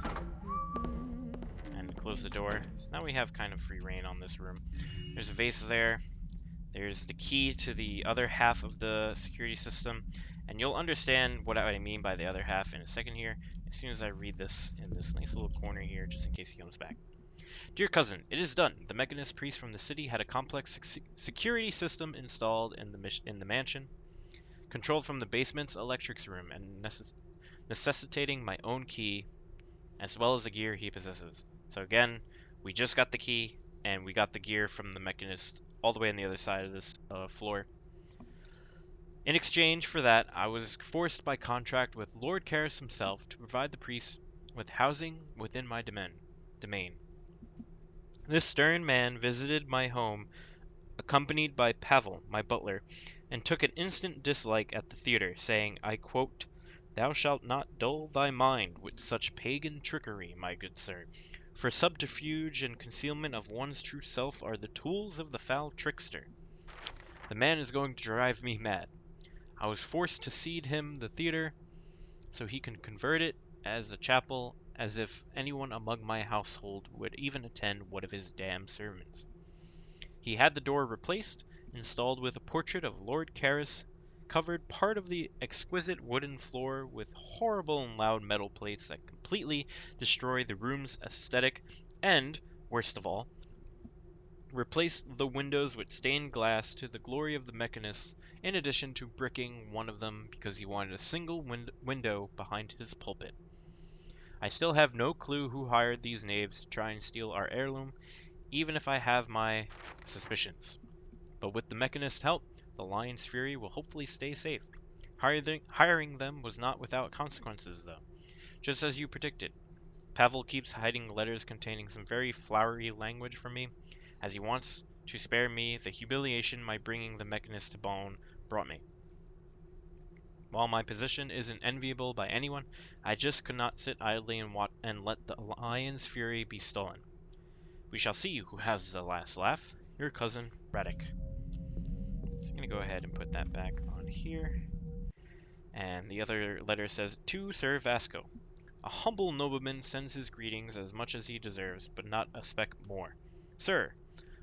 And close the door. So now we have kind of free reign on this room. There's a vase there. There's the key to the other half of the security system. And you'll understand what I mean by the other half in a second here, as soon as I read this in this nice little corner here, just in case he comes back. Dear cousin, it is done. The Mechanist priest from the city had a complex security system installed in the mansion, controlled from the basement's electrics room, and necessitating my own key, as well as the gear he possesses. So again, we just got the key, and we got the gear from the Mechanist all the way on the other side of this floor. In exchange for that, I was forced by contract with Lord Karras himself to provide the priest with housing within my domain. This stern man visited my home accompanied by Pavel, my butler, and took an instant dislike at the theater, saying, I quote, Thou shalt not dull thy mind with such pagan trickery, my good sir, for subterfuge and concealment of one's true self are the tools of the foul trickster. The man is going to drive me mad. I was forced to cede him the theater so he can convert it as a chapel, as if anyone among my household would even attend one of his damn sermons. He had the door replaced, installed with a portrait of Lord Karras, covered part of the exquisite wooden floor with horrible and loud metal plates that completely destroy the room's aesthetic, and, worst of all, replaced the windows with stained glass to the glory of the Mechanists, in addition to bricking one of them because he wanted a single window behind his pulpit. I still have no clue who hired these knaves to try and steal our heirloom, even if I have my suspicions. But with the Mechanist's help, the Lion's Fury will hopefully stay safe. Hiring them was not without consequences, though, just as you predicted. Pavel keeps hiding letters containing some very flowery language from me, as he wants to spare me the humiliation my bringing the Mechanist to Bone brought me. While my position isn't enviable by anyone, I just could not sit idly and let the Lion's Fury be stolen. We shall see who has the last laugh. Your cousin, Radek. So I'm going to go ahead and put that back on here. And the other letter says, To Sir Vasco. A humble nobleman sends his greetings as much as he deserves, but not a speck more. Sir,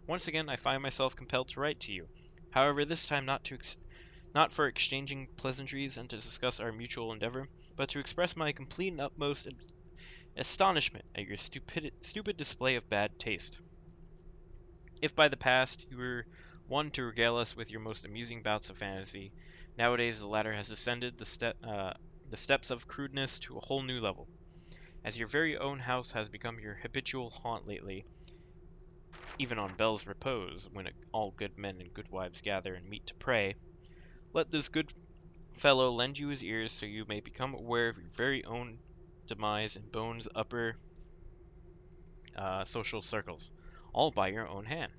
once again I find myself compelled to write to you. However, this time not for exchanging pleasantries and to discuss our mutual endeavor, but to express my complete and utmost astonishment at your stupid display of bad taste. If by the past you were one to regale us with your most amusing bouts of fantasy, nowadays the latter has ascended the steps of crudeness to a whole new level. As your very own house has become your habitual haunt lately, even on Belle's repose, when all good men and good wives gather and meet to pray, let this good fellow lend you his ears so you may become aware of your very own demise in Bone's upper social circles, all by your own hand.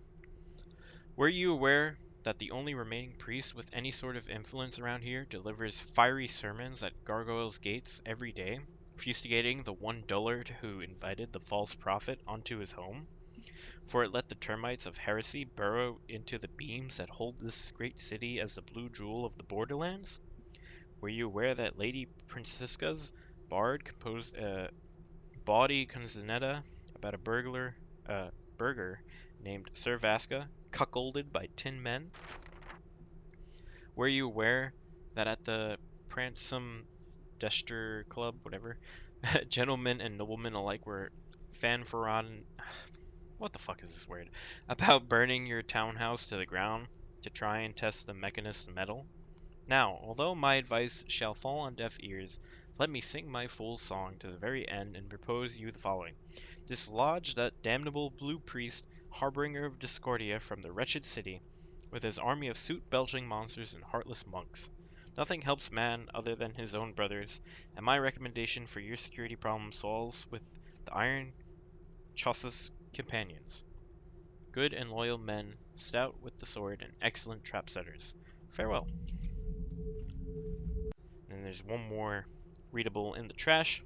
Were you aware that the only remaining priest with any sort of influence around here delivers fiery sermons at Gargoyle's gates every day, fustigating the one dullard who invited the false prophet onto his home? For it let the termites of heresy burrow into the beams that hold this great city as the blue jewel of the borderlands? Were you aware that Lady Francisca's bard composed a bawdy canzonetta about a burgher named Sir Vasca, cuckolded by 10 men? Were you aware that at the Pransom Dester Club, whatever, gentlemen and noblemen alike were fanfaron what the fuck is this word? About burning your townhouse to the ground to try and test the Mechanist's metal? Now, although my advice shall fall on deaf ears, let me sing my full song to the very end and propose you the following. Dislodge that damnable blue priest, harbinger of discordia from the wretched city, with his army of soot-belching monsters and heartless monks. Nothing helps man other than his own brothers, and my recommendation for your security problem solves with the Iron Chaucer's companions. Good and loyal men, stout with the sword, and excellent trap setters. Farewell. And there's one more readable in the trash.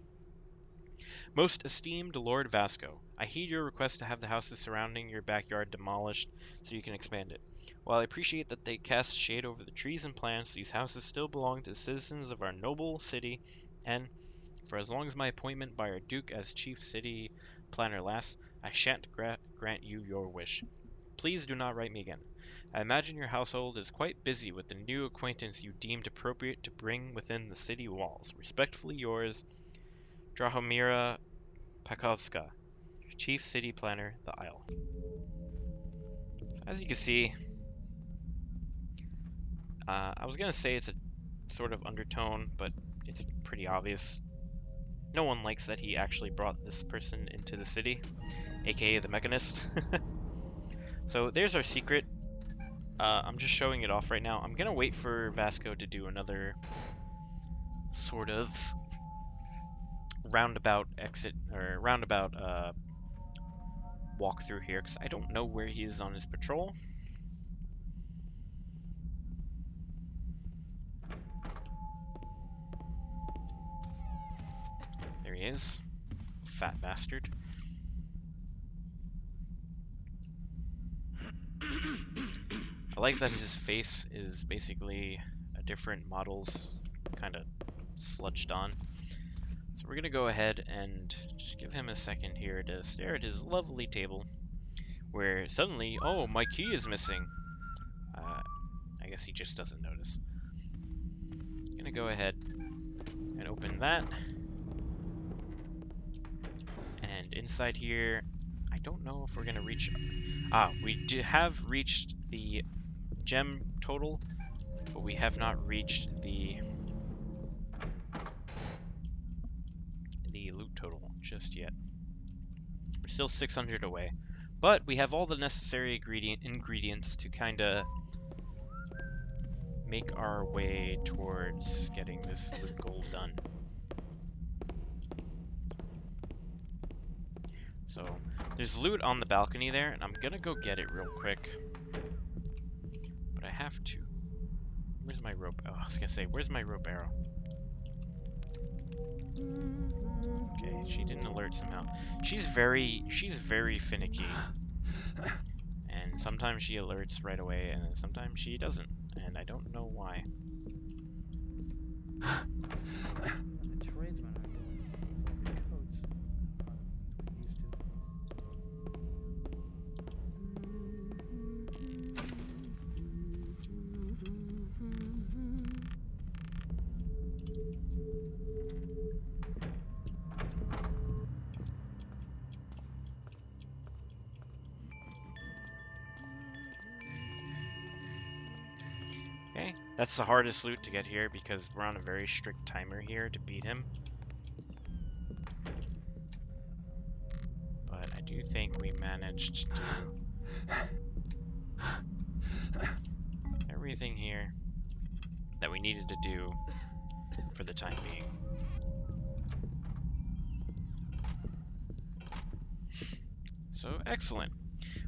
Most esteemed Lord Vasco, I heed your request to have the houses surrounding your backyard demolished so you can expand it. While I appreciate that they cast shade over the trees and plants, these houses still belong to the citizens of our noble city, and for as long as my appointment by our Duke as chief city planner lasts, I shan't grant you your wish. Please do not write me again. I imagine your household is quite busy with the new acquaintance you deemed appropriate to bring within the city walls. Respectfully yours, Drahomira Pakovska, Chief City Planner, the Isle. So as you can see, I was gonna say it's a sort of undertone, but it's pretty obvious. No one likes that he actually brought this person into the city, aka the Mechanist. So there's our secret. I'm just showing it off right now. I'm gonna wait for Vasco to do another sort of roundabout exit or roundabout walk through here because I don't know where he is on his patrol. There he is, fat bastard. I like that his face is basically a different model's kind of sludged on. So we're gonna go ahead and just give him a second here to stare at his lovely table where suddenly, oh, my key is missing. I guess he just doesn't notice. Gonna go ahead and open that. And inside here, I don't know if we're gonna reach... we have reached the gem total, but we have not reached the the loot total just yet. We're still 600 away. But we have all the necessary ingredients to kind of make our way towards getting this loot goal done. So, there's loot on the balcony there, and I'm gonna go get it real quick. But I have to. Where's my rope? Oh, I was gonna say, where's my rope arrow? Okay, she didn't alert somehow. She's very finicky. And sometimes she alerts right away, and then sometimes she doesn't. And I don't know why. The tradesmen are doing uniform coats. Used to. Okay, that's the hardest loot to get here because we're on a very strict timer here to beat him. But I do think we managed to do everything here that we needed to do for the time being. So, excellent.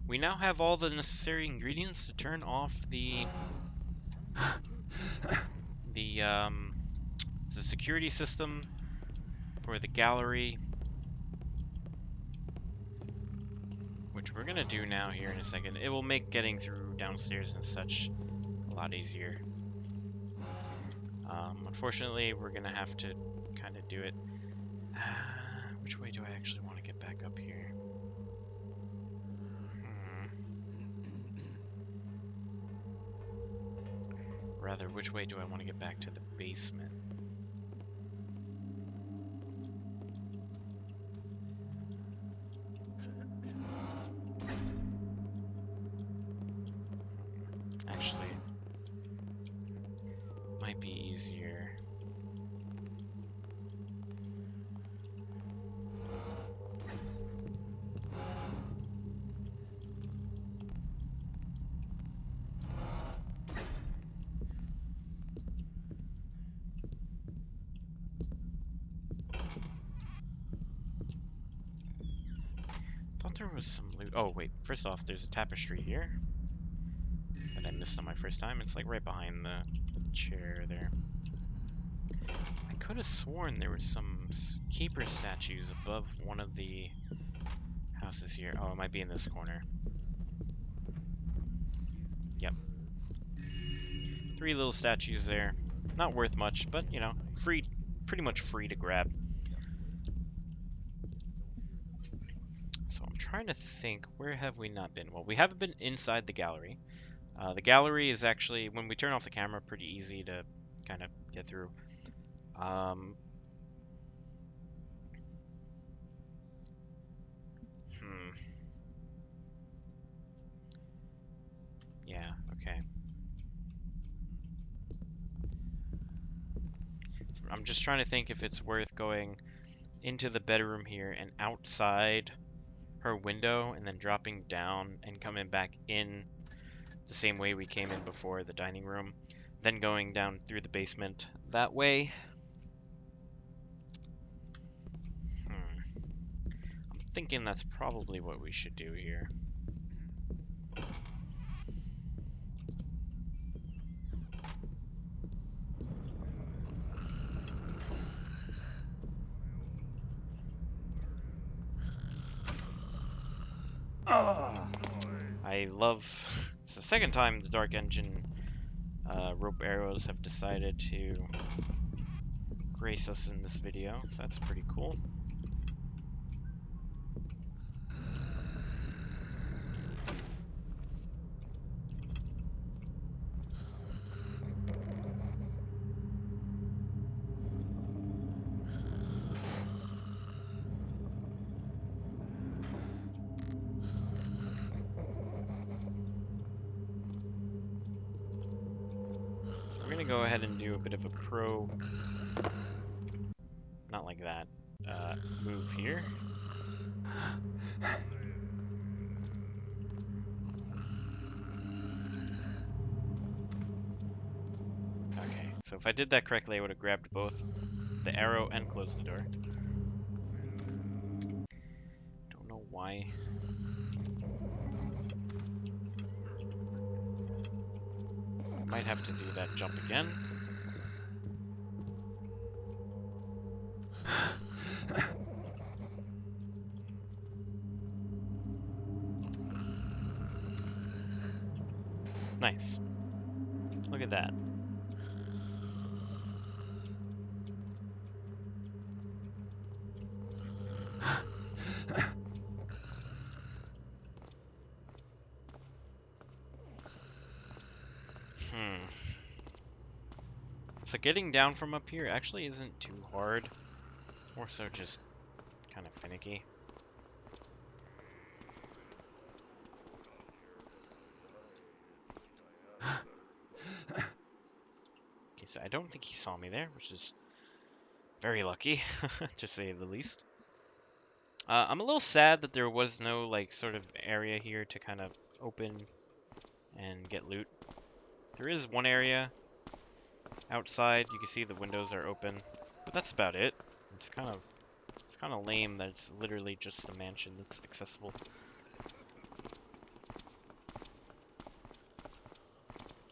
We now have all the necessary ingredients to turn off the security system for the gallery, which we're gonna do now here in a second. It will make getting through downstairs and such a lot easier. Unfortunately, we're gonna have to kind of do it. Which way do I actually want to get back up here? Rather, which way do I want to get back to the basement? Actually, might be easier. Thought there was some loot. Oh wait, first off, there's a tapestry here that I missed on my first time. It's like right behind the chair there. I could have sworn there were some keeper statues above one of the houses here. Oh, it might be in this corner. Yep. 3 little statues there. Not worth much, but you know, free, pretty much free to grab. So I'm trying to think, where have we not been? Well, we haven't been inside the gallery. The gallery is actually, when we turn off the camera, pretty easy to kind of get through. Yeah, okay. So I'm just trying to think if it's worth going into the bedroom here and outside her window and then dropping down and coming back in the same way we came in before, the dining room, then going down through the basement that way. I'm thinking that's probably what we should do here. I love... It's the second time the Dark Engine rope arrows have decided to grace us in this video, so that's pretty cool. We're gonna go ahead and do a bit of a crow. Not like that. move here. Okay, so if I did that correctly, I would have grabbed both the arrow and closed the door. Don't know why. Might have to do that jump again. Nice. Look at that. Hmm. So getting down from up here actually isn't too hard. More so just kind of finicky. Okay, so I don't think he saw me there, which is very lucky, to say the least. I'm a little sad that there was no, like, sort of area here to kind of open and get loot. There is one area outside. You can see the windows are open, but that's about it. It's kind of lame that it's literally just a mansion that's accessible.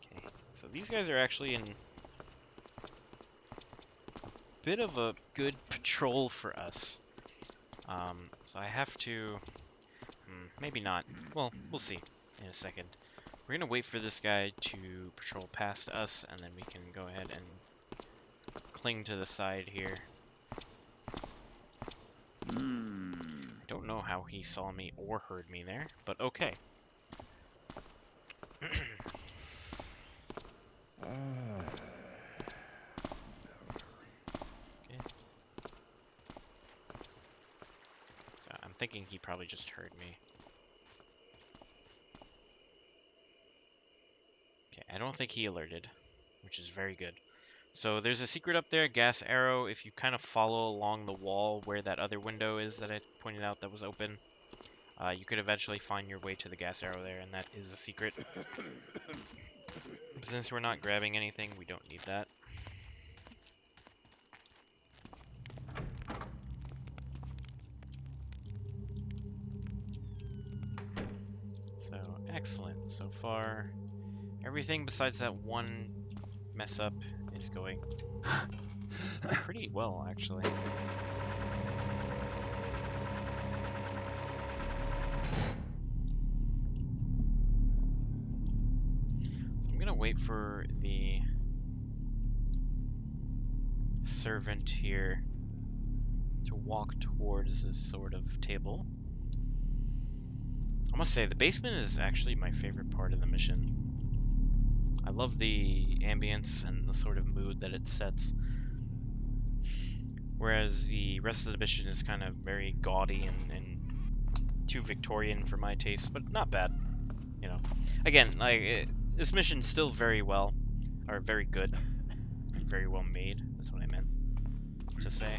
Okay, so these guys are actually in a bit of a good patrol for us. So I have to, maybe not. Well, we'll see in a second. We're gonna wait for this guy to patrol past us, and then we can go ahead and cling to the side here. I don't know how he saw me or heard me there, but okay. Okay. So I'm thinking he probably just heard me. Okay, I don't think he alerted, which is very good. So there's a secret up there, gas arrow. If you kind of follow along the wall where that other window is that I pointed out that was open, you could eventually find your way to the gas arrow there, and that is a secret. But since we're not grabbing anything, we don't need that. So, excellent. So far, everything besides that one mess up is going pretty well, actually. I'm gonna wait for the servant here to walk towards this sort of table. I must say, the basement is actually my favorite part of the mission. I love the ambience and the sort of mood that it sets. Whereas the rest of the mission is kind of very gaudy and too Victorian for my taste, but not bad. You know, again, like this mission's still very good, very well made. That's what I meant to say.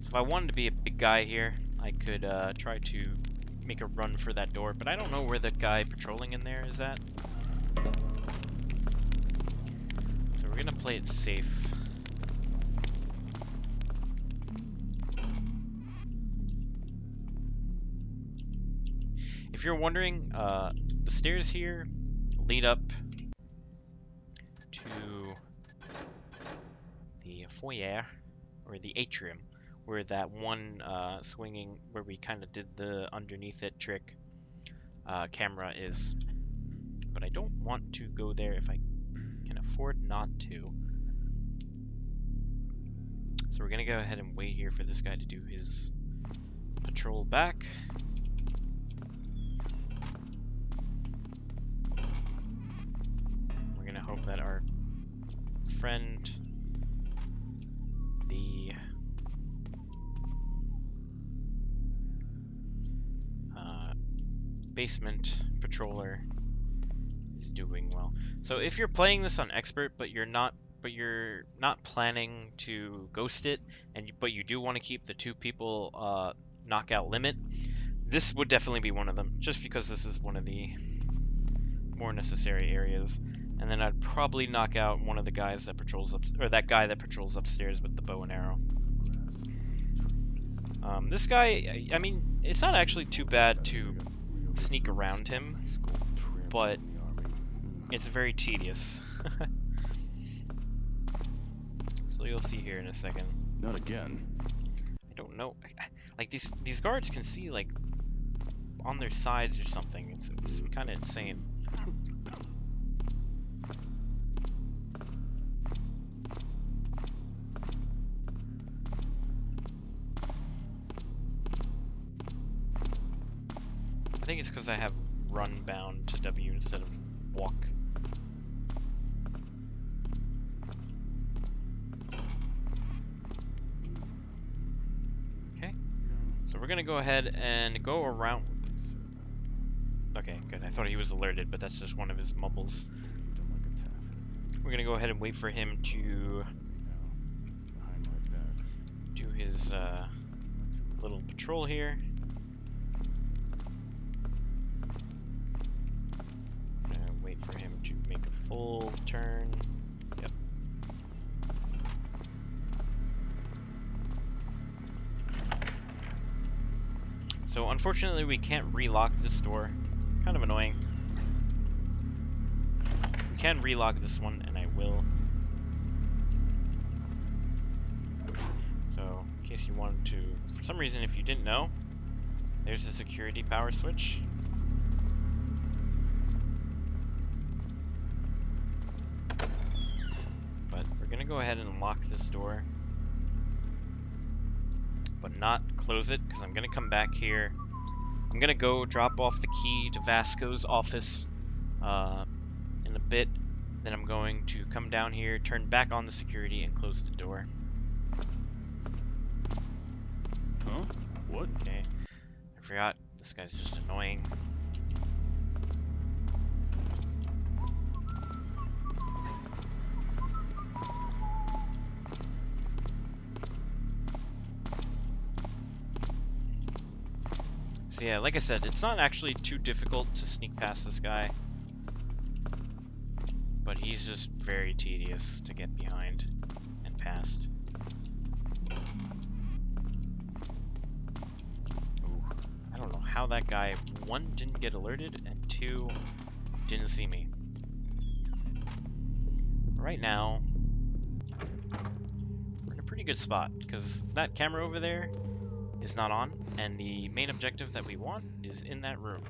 So if I wanted to be a big guy here, I could try to make a run for that door, but I don't know where the guy patrolling in there is at. So we're gonna play it safe. If you're wondering, the stairs here lead up to the foyer, or the atrium, where that one swinging, where we kind of did the underneath it trick camera is. But I don't want to go there if I can afford not to. So we're gonna go ahead and wait here for this guy to do his patrol back. We're gonna hope that our friend, the basement patroller, is doing well. So if you're playing this on expert, but you're not planning to ghost it, but you do want to keep the 2 people knockout limit, this would definitely be one of them, just because this is one of the more necessary areas. And then I'd probably knock out one of the guys that patrols or that guy that patrols upstairs with the bow and arrow. This guy, I mean, it's not actually too bad to sneak around him, but it's very tedious. So you'll see here in a second. Not again. I don't know. Like these guards can see like on their sides or something. It's kind of insane. I think it's because I have run bound to W instead of walk. Okay, so we're gonna go ahead and go around. Okay, good. I thought he was alerted, but that's just one of his mumbles. We're gonna go ahead and wait for him to do his little patrol here. Wait for him to make a full turn. Yep. So unfortunately we can't relock this door. Kind of annoying. We can relock this one, and I will. So, in case you wanted to, for some reason, if you didn't know, there's a security power switch. But we're gonna go ahead and lock this door, but not close it, because I'm gonna come back here. I'm gonna go drop off the key to Vasco's office in a bit. Then I'm going to come down here, turn back on the security, and close the door. Huh? What? Okay. I forgot. This guy's just annoying. So yeah, like I said, it's not actually too difficult to sneak past this guy, but he's just very tedious to get behind and past. Ooh, I don't know how that guy, 1, didn't get alerted, and 2, didn't see me. Right now, we're in a pretty good spot, because that camera over there is not on, and the main objective that we want is in that room.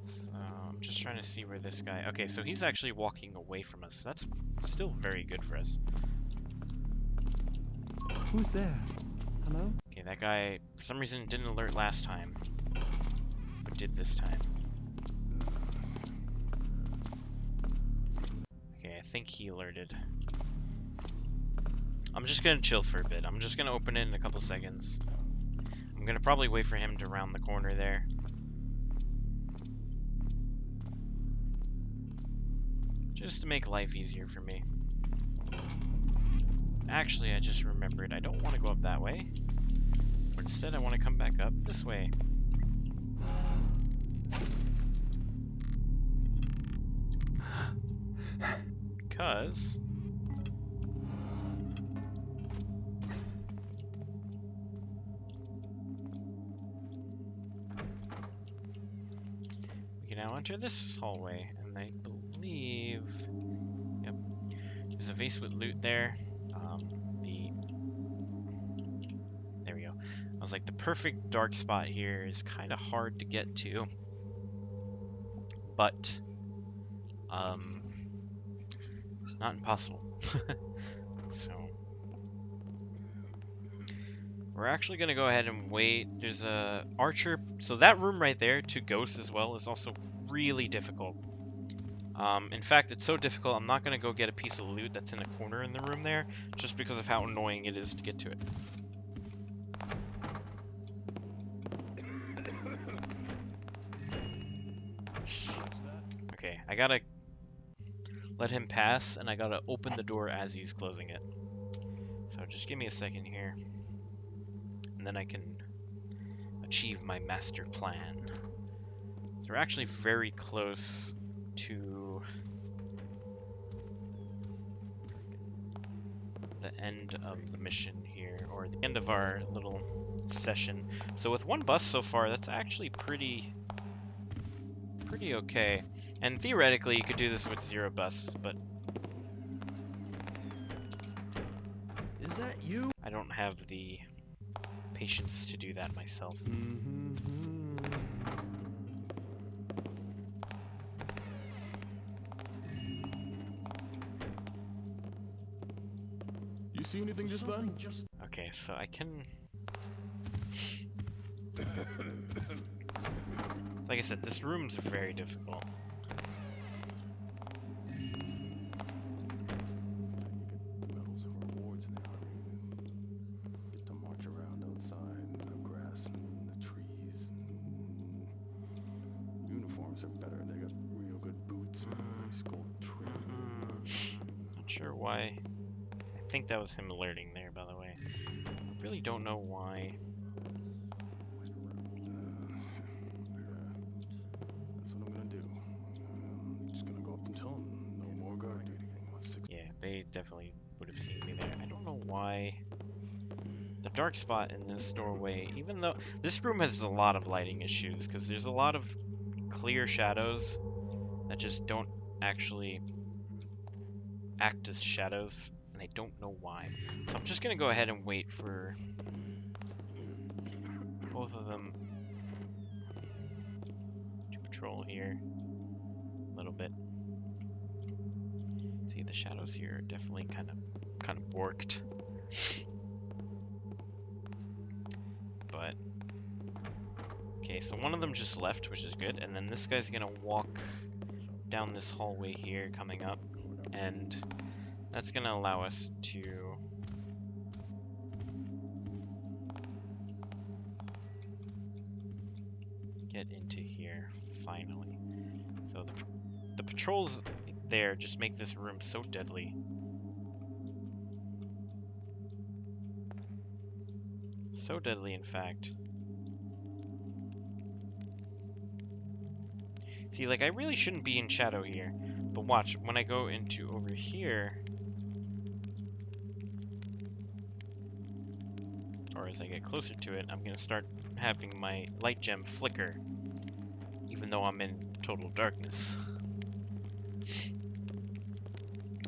So I'm just trying to see where this guy... Okay, so he's actually walking away from us. That's still very good for us. Who's there? Hello? Okay, that guy, for some reason, didn't alert last time, but did this time. Okay, I think he alerted. I'm just gonna chill for a bit. I'm just gonna open it in a couple seconds. I'm gonna probably wait for him to round the corner there. Just to make life easier for me. Actually, I just remembered I don't want to go up that way. But instead, I want to come back up this way. Because... we can now enter this hallway, and I believe... Yep. There's a vase with loot there. There we go. I was like, the perfect dark spot here is kind of hard to get to. But... not impossible. So... we're actually going to go ahead and wait. There's a archer. So that room right there, to ghost as well, is also really difficult. In fact, it's so difficult, I'm not going to go get a piece of loot that's in a corner in the room there, just because of how annoying it is to get to it. Okay, I gotta let him pass, and I gotta open the door as he's closing it. So just give me a second here, and then I can achieve my master plan. So we're actually very close to the end of the mission here, or the end of our little session. So with one bus so far, that's actually pretty okay. And theoretically, you could do this with 0 busts, but Is that you? I don't have the patience to do that myself. You see anything just then? Okay, so I can... Like I said, this room's very difficult. Medals and rewards in the army. Get to march around outside in the grass and the trees. Uniforms are better. They got real good boots and nice gold trim. Not sure why. I think that was him alerting there, by the way. I really don't know why. That's what I'm gonna do. I'm just gonna go up and tell them no more guard duty. Yeah, they definitely would have seen me there. I don't know why. The dark spot in this doorway, even though this room has a lot of lighting issues, because there's a lot of clear shadows that just don't actually act as shadows, and I don't know why. So I'm just gonna go ahead and wait for both of them to patrol here a little bit. See, the shadows here are definitely kind of borked. But okay, so one of them just left, which is good, and then this guy's gonna walk down this hallway here coming up, and that's gonna allow us to get into here finally. So the patrols there just make this room so deadly. So deadly, in fact. See, like, I really shouldn't be in shadow here, but watch, when I go into over here, or as I get closer to it, I'm gonna start having my light gem flicker, even though I'm in total darkness.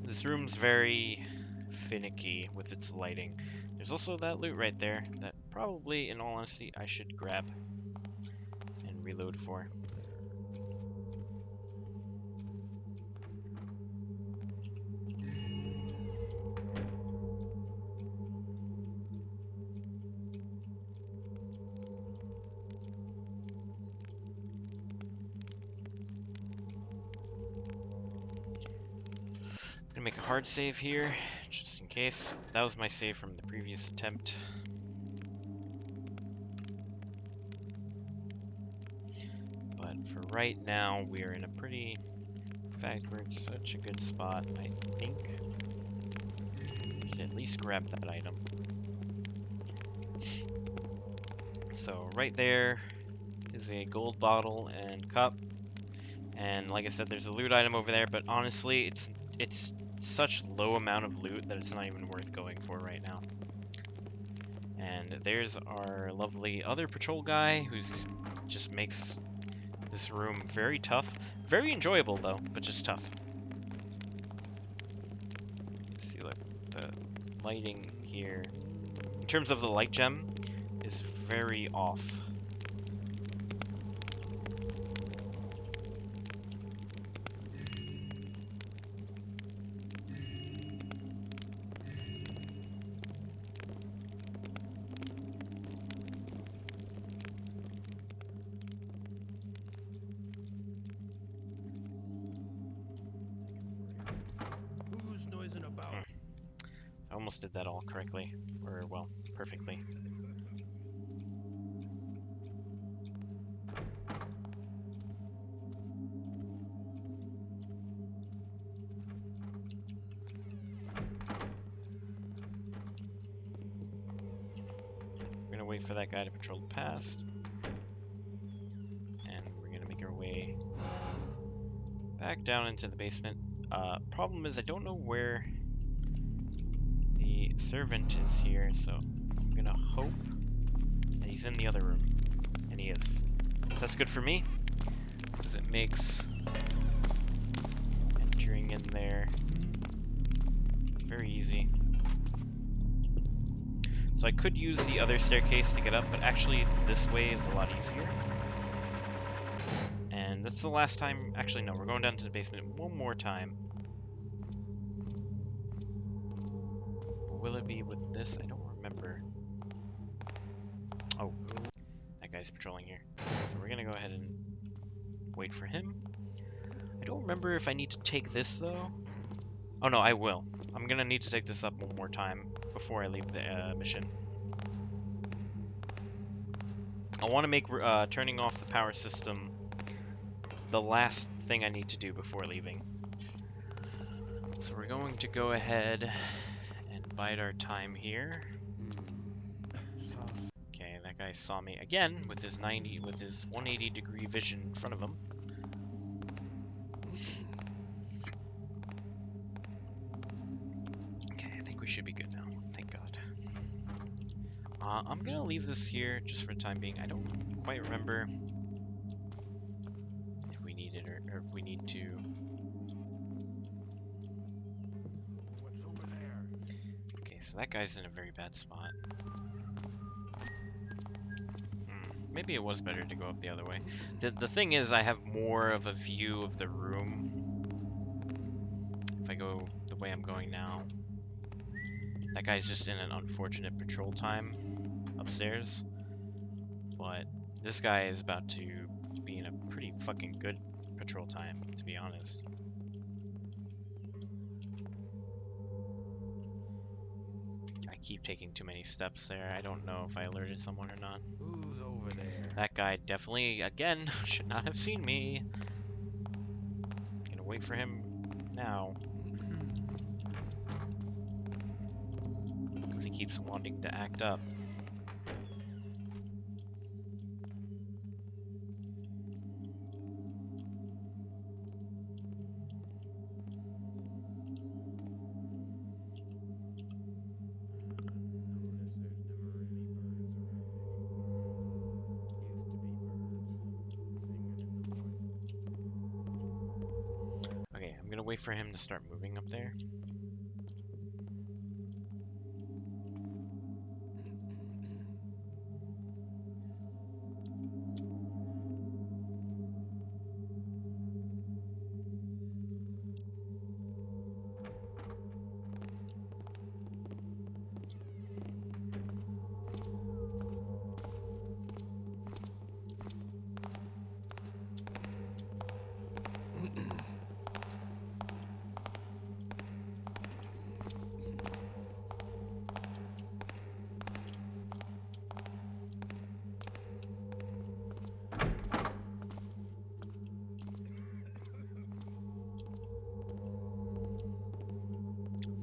This room's very finicky with its lighting. There's also that loot right there that probably, in all honesty, I should grab and reload for. Gonna make a hard save here, just in case. That was my save from the previous attempt. But for right now, we are in a pretty... In fact, we're in such a good spot, I think. We should at least grab that item. So right there is a gold bottle and cup. And like I said, there's a loot item over there, but honestly, it's such low amount of loot that it's not even worth going for right now. And there's our lovely other patrol guy who's just makes this room very tough. Very enjoyable though, but just tough. See, look, the lighting here, in terms of the light gem, is very off. Who's noising about? I almost did that all correctly, or well, perfectly. wait for that guy to patrol the past. And we're gonna make our way back down into the basement. Problem is I don't know where the servant is here, so I'm gonna hope that he's in the other room. And he is. So that's good for me, because it makes entering in there very easy. So I could use the other staircase to get up, but actually this way is a lot easier. And this is the last time. Actually, no, we're going down to the basement one more time. But will it be with this? I don't remember. Oh, that guy's patrolling here. So we're gonna go ahead and wait for him. I don't remember if I need to take this though. Oh no, I will. I'm gonna need to take this up one more time before I leave the mission. I want to make turning off the power system the last thing I need to do before leaving. So we're going to go ahead and bide our time here. Okay, that guy saw me again with his 180-degree vision in front of him. Okay, I think we should be good now. Thank God. I'm gonna leave this here just for the time being. I don't quite remember if we need it or if we need to. Okay, so that guy's in a very bad spot. Maybe it was better to go up the other way. The thing is, I have more of a view of the room if I go the way I'm going now. That guy's just in an unfortunate patrol time upstairs. But this guy is about to be in a pretty fucking good patrol time, to be honest. I keep taking too many steps there. I don't know if I alerted someone or not. Who's over there? That guy definitely, again, should not have seen me. Gonna wait for him now. Because he keeps wanting to act up. Okay, I'm gonna wait for him to start moving up there.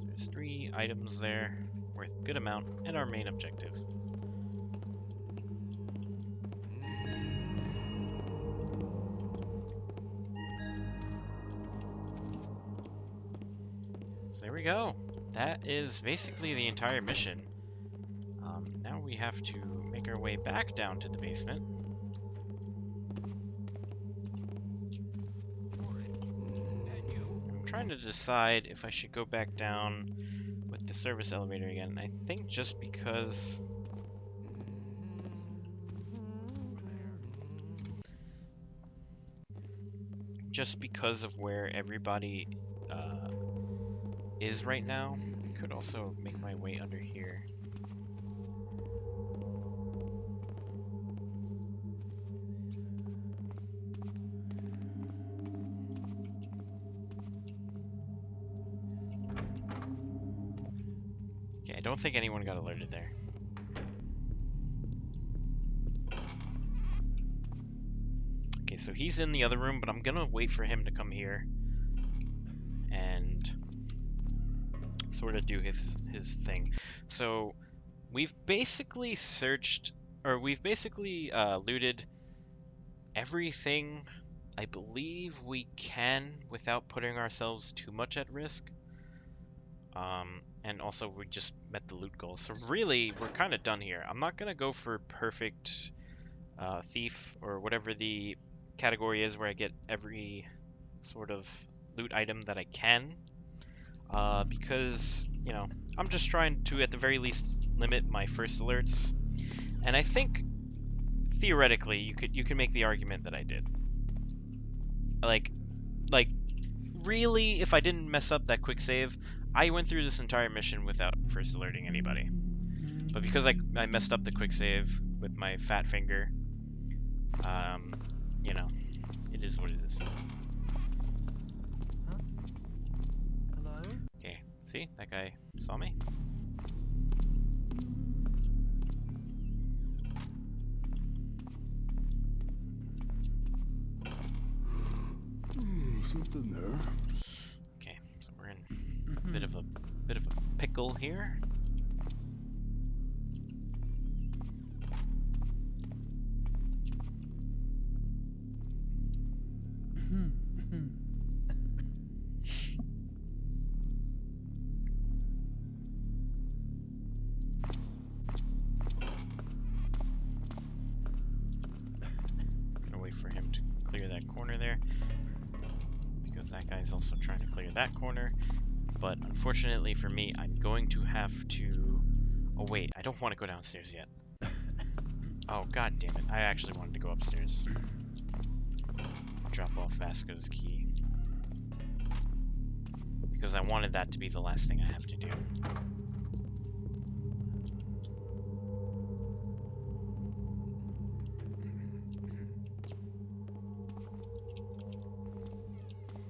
There's 3 items there, worth a good amount, and our main objective. So there we go. That is basically the entire mission. Now we have to make our way back down to the basement. I'm trying to decide if I should go back down with the service elevator again. I think just because of where everybody is right now. I could also make my way under here. Okay, I don't think anyone got alerted there. Okay, so he's in the other room, but I'm gonna wait for him to come here and sort of do his thing. So we've basically searched or we've basically looted everything I believe we can without putting ourselves too much at risk. And also we just met the loot goal. So really, we're kind of done here. I'm not gonna go for perfect thief or whatever the category is where I get every sort of loot item that I can, because, you know, I'm just trying to at the very least limit my first alerts. And I think theoretically you could make the argument that I did. Like like really, if I didn't mess up that quick save, I went through this entire mission without first alerting anybody. But because I messed up the quick save with my fat finger, you know, it is what it is. Huh? Hello? Okay, see? That guy saw me. Something there. Okay, so we're in a bit of a pickle here. Gonna wait for him to clear that corner there, because that guy's also trying to clear that corner. But unfortunately for me, I'm going to have to... Oh wait, I don't want to go downstairs yet. Oh god damn it, I actually wanted to go upstairs. Drop off Vasco's key. Because I wanted that to be the last thing I have to do.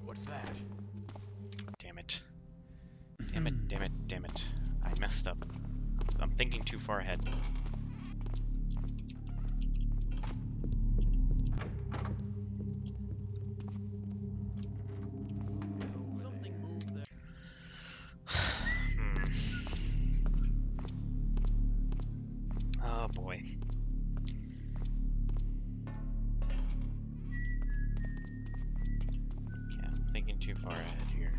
What's that? Damn it. Damn it, damn it, damn it. I messed up. I'm thinking too far ahead. Oh boy. Yeah, I'm thinking too far ahead here.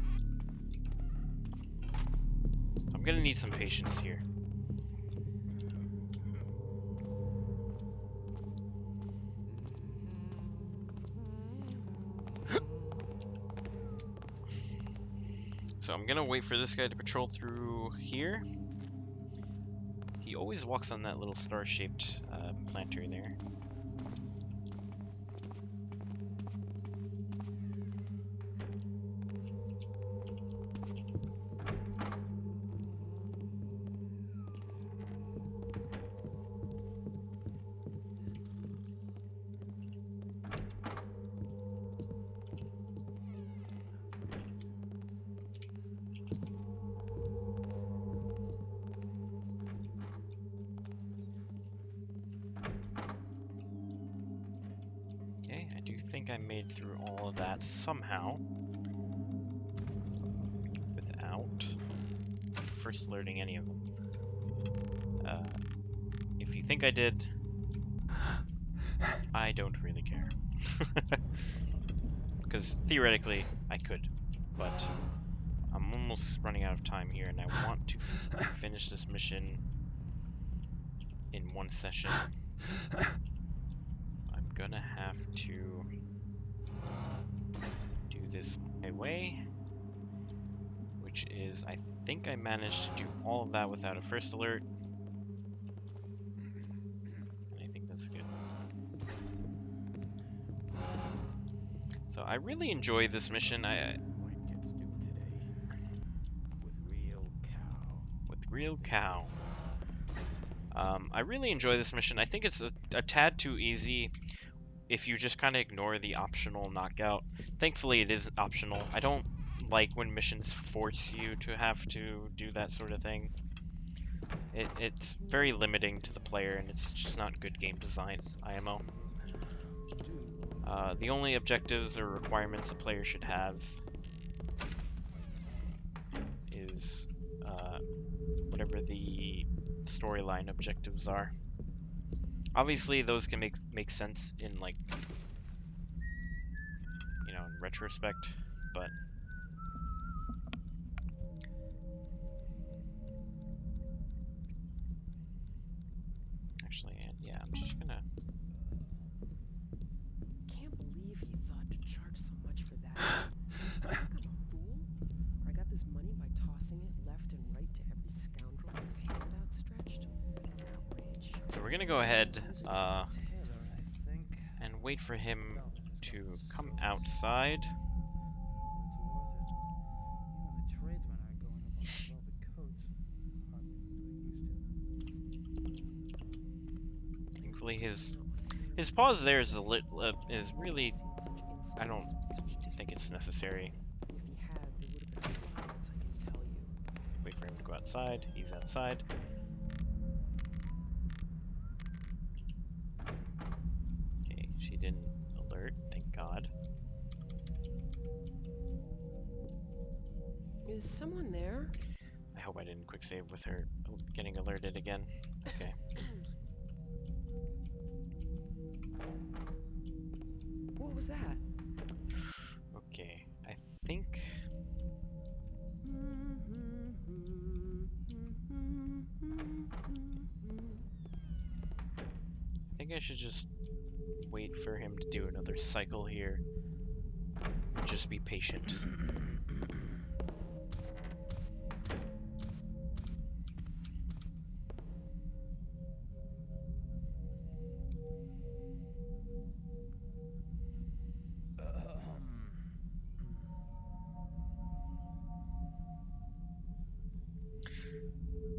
I'm gonna need some patience here. So I'm gonna wait for this guy to patrol through here. He always walks on that little star-shaped planter there. Okay, I do think I made through all of that somehow. Without first alerting any of them. If you think I did, I don't really care. Because theoretically, I could. But I'm almost running out of time here, and I want to finish this mission in one session. I'm gonna have to do this my way, which is, I think I managed to do all of that without a first alert. And I think that's good. So I really enjoy this mission. With real cow. I really enjoy this mission. I think it's a tad too easy if you just kind of ignore the optional knockout. Thankfully, it is optional. I don't like when missions force you to have to do that sort of thing. It's very limiting to the player, and it's just not good game design, IMO. The only objectives or requirements a player should have is whatever the storyline objectives are. Obviously, those can make sense in like, you know, in retrospect, but actually, yeah, I'm just gonna. Can't believe he thought to charge so much for that. Does he think I'm a fool? Or I got this money by tossing it left and right to every scoundrel with his hand outstretched? Outrage. So we're gonna go ahead Taylor, I think. and wait for him Velvet has to gotten come so outside. well, it's worth it. Even the tradesmen aren't going up on their velvet coats. Hardly as they used to. Thankfully, his Not what clear his was pause there supposed is to be. is really. Seen such I don't insolence, such think it's disrespect. necessary. And if he had, there would have been violence, I can tell you. Wait for him to go outside. He's outside. Okay, she didn't alert. Thank God. Is someone there? I hope I didn't quick save with her getting alerted again. Okay. What was that? Okay. I think. I think I should just wait for him to do another cycle here. And just be patient.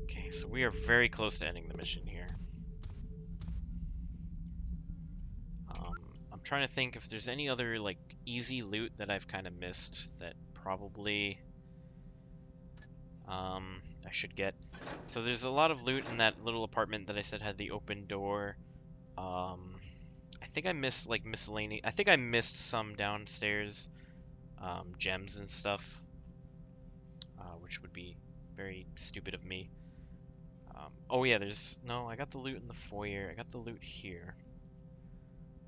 Okay, so we are very close to ending the mission here. I'm trying to think if there's any other like easy loot that I've kind of missed that probably I should get. So there's a lot of loot in that little apartment that I said had the open door. I think I missed like miscellaneous. I think I missed some downstairs gems and stuff, which would be very stupid of me. Oh yeah, there's no. I got the loot in the foyer. I got the loot here.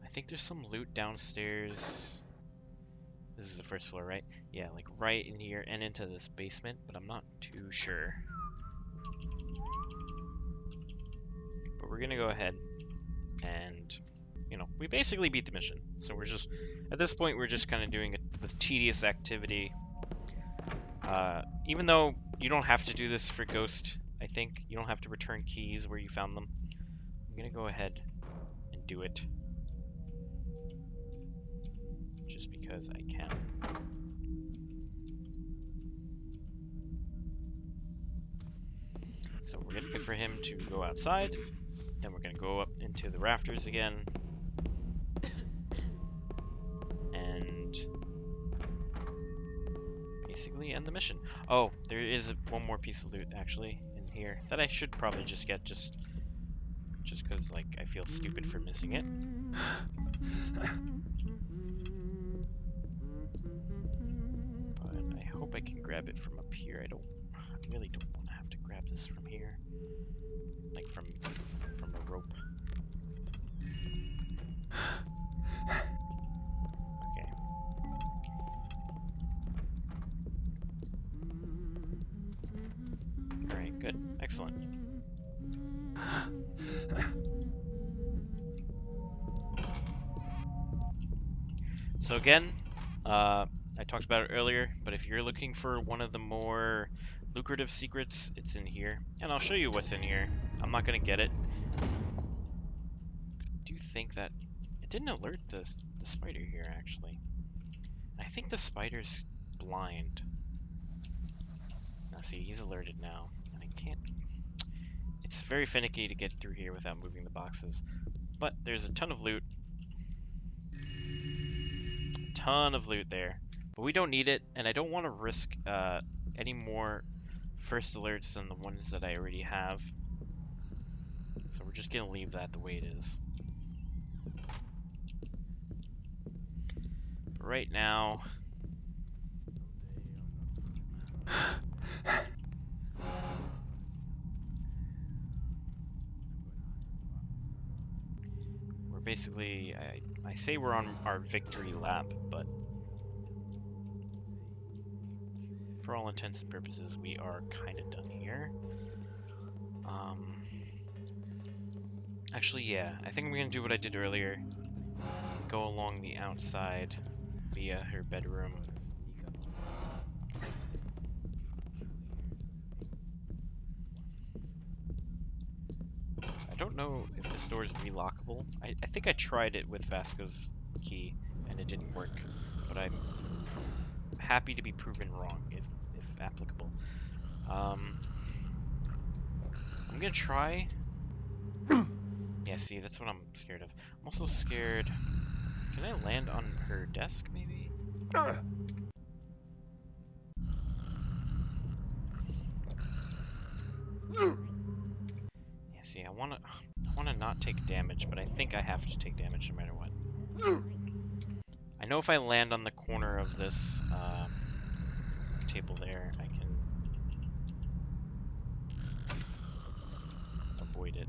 I think there's some loot downstairs. This is the first floor, right? Yeah, like right in here and into this basement, but I'm not too sure. But we're gonna go ahead and, you know, we basically beat the mission. So we're just, at this point, we're just kind of doing the tedious activity. Even though you don't have to do this for Ghost, I think. You don't have to return keys where you found them. I'm gonna go ahead and do it. Just because I can. So we're gonna wait for him to go outside. Then we're gonna go up into the rafters again. And basically end the mission. Oh, there is one more piece of loot actually in here that I should probably just get just because like I feel stupid for missing it. But I hope I can grab it from up here. I really don't want to have to grab this from here. Like from a rope. Okay. Alright, good. Excellent. So again, I talked about it earlier, but if you're looking for one of the more lucrative secrets, it's in here. And I'll show you what's in here. I'm not going to get it. I do think that it didn't alert the spider here, actually. I think the spider's blind. Now see, he's alerted now. And I can't... It's very finicky to get through here without moving the boxes. But there's a ton of loot. Ton of loot there. But we don't need it, and I don't want to risk any more first alerts than the ones that I already have. So we're just going to leave that the way it is. But right now... basically, I say we're on our victory lap, but for all intents and purposes, we are kind of done here. Actually, yeah, I think I'm gonna do what I did earlier. Go along the outside via her bedroom. I don't know if this door is relockable. I think I tried it with Vasco's key and it didn't work, but I'm happy to be proven wrong if applicable. I'm gonna try. Yeah, see, that's what I'm scared of. I'm also scared. Can I land on her desk, maybe? Yeah, see, I wanna not take damage, but I think I have to take damage no matter what. I know if I land on the corner of this table there, I can avoid it.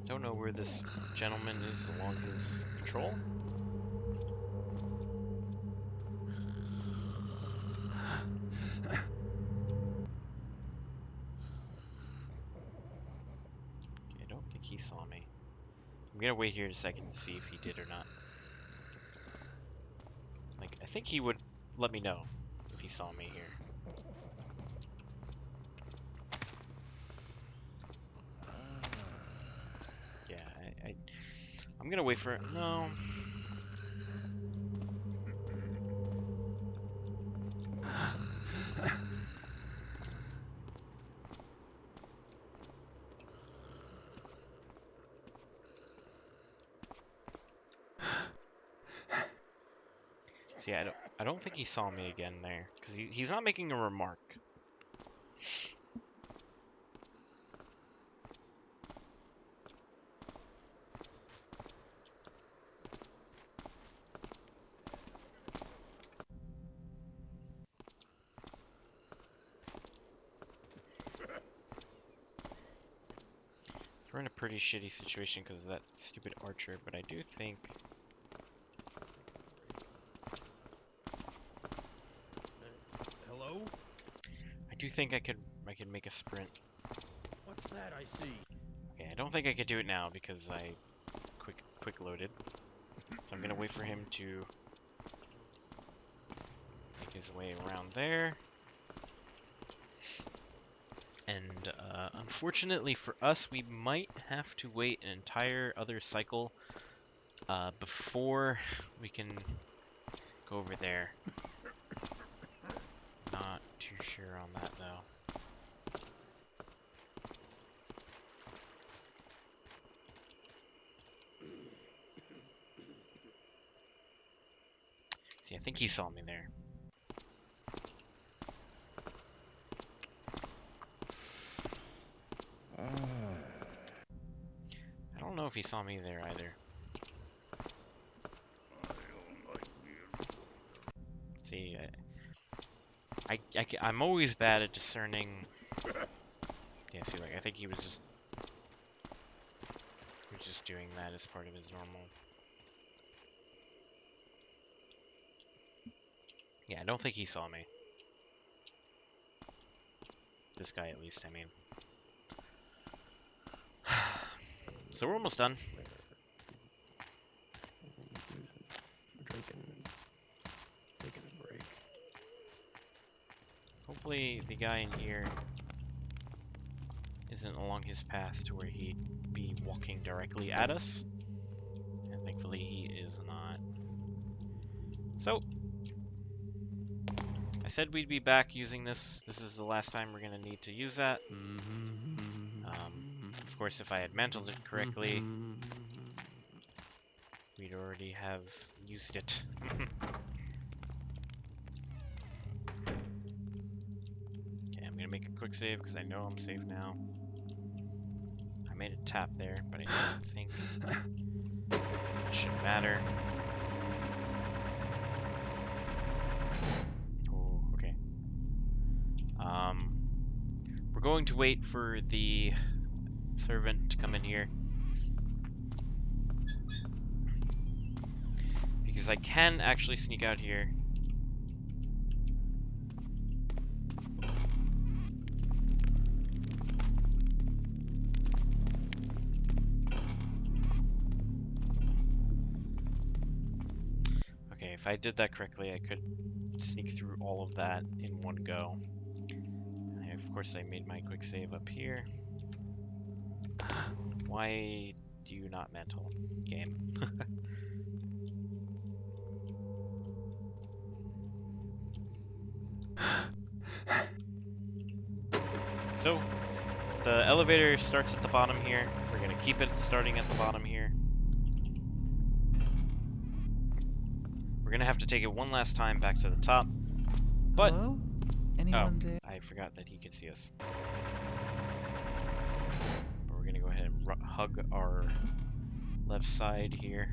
Don't know where this gentleman is along his patrol. Okay, I don't think he saw me. I'm gonna wait here a second to see if he did or not. Like, I think he would let me know if he saw me here. Yeah, I'm gonna wait for it. No. See, I don't think he saw me again there, because he's not making a remark. We're in a pretty shitty situation because of that stupid archer, but I do think Hello? I could make a sprint. What's that I see? Okay, I don't think I could do it now because I quick loaded. So I'm gonna wait for him to make his way around there. And unfortunately for us, we might have to wait an entire other cycle before we can go over there. Not too sure on that though. See, I think he saw me there. I don't know if he saw me there either. See, I'm always bad at discerning. Yeah, see, like I think he was just doing that as part of his normal. Yeah, I don't think he saw me. This guy, at least, I mean. So we're almost done. Drinking, taking a break. Hopefully the guy in here isn't along his path to where he'd be walking directly at us. And thankfully he is not. So, I said we'd be back using this. This is the last time we're going to need to use that. Of course, if I had mantled it correctly, we'd already have used it. Okay, I'm going to make a quick save because I know I'm safe now. made a tap there, but I don't think it should matter. Oh, okay. We're going to wait for the servant to come in here. Because I can actually sneak out here. Okay, if I did that correctly, I could sneak through all of that in one go. And of course, I made my quick save up here. Why do you not mantle, game? So, the elevator starts at the bottom here. We're gonna keep it starting at the bottom here. We're gonna have to take it one last time back to the top. But, Hello? Anyone there? I forgot that he could see us. But we're gonna go ahead and hug our left side here.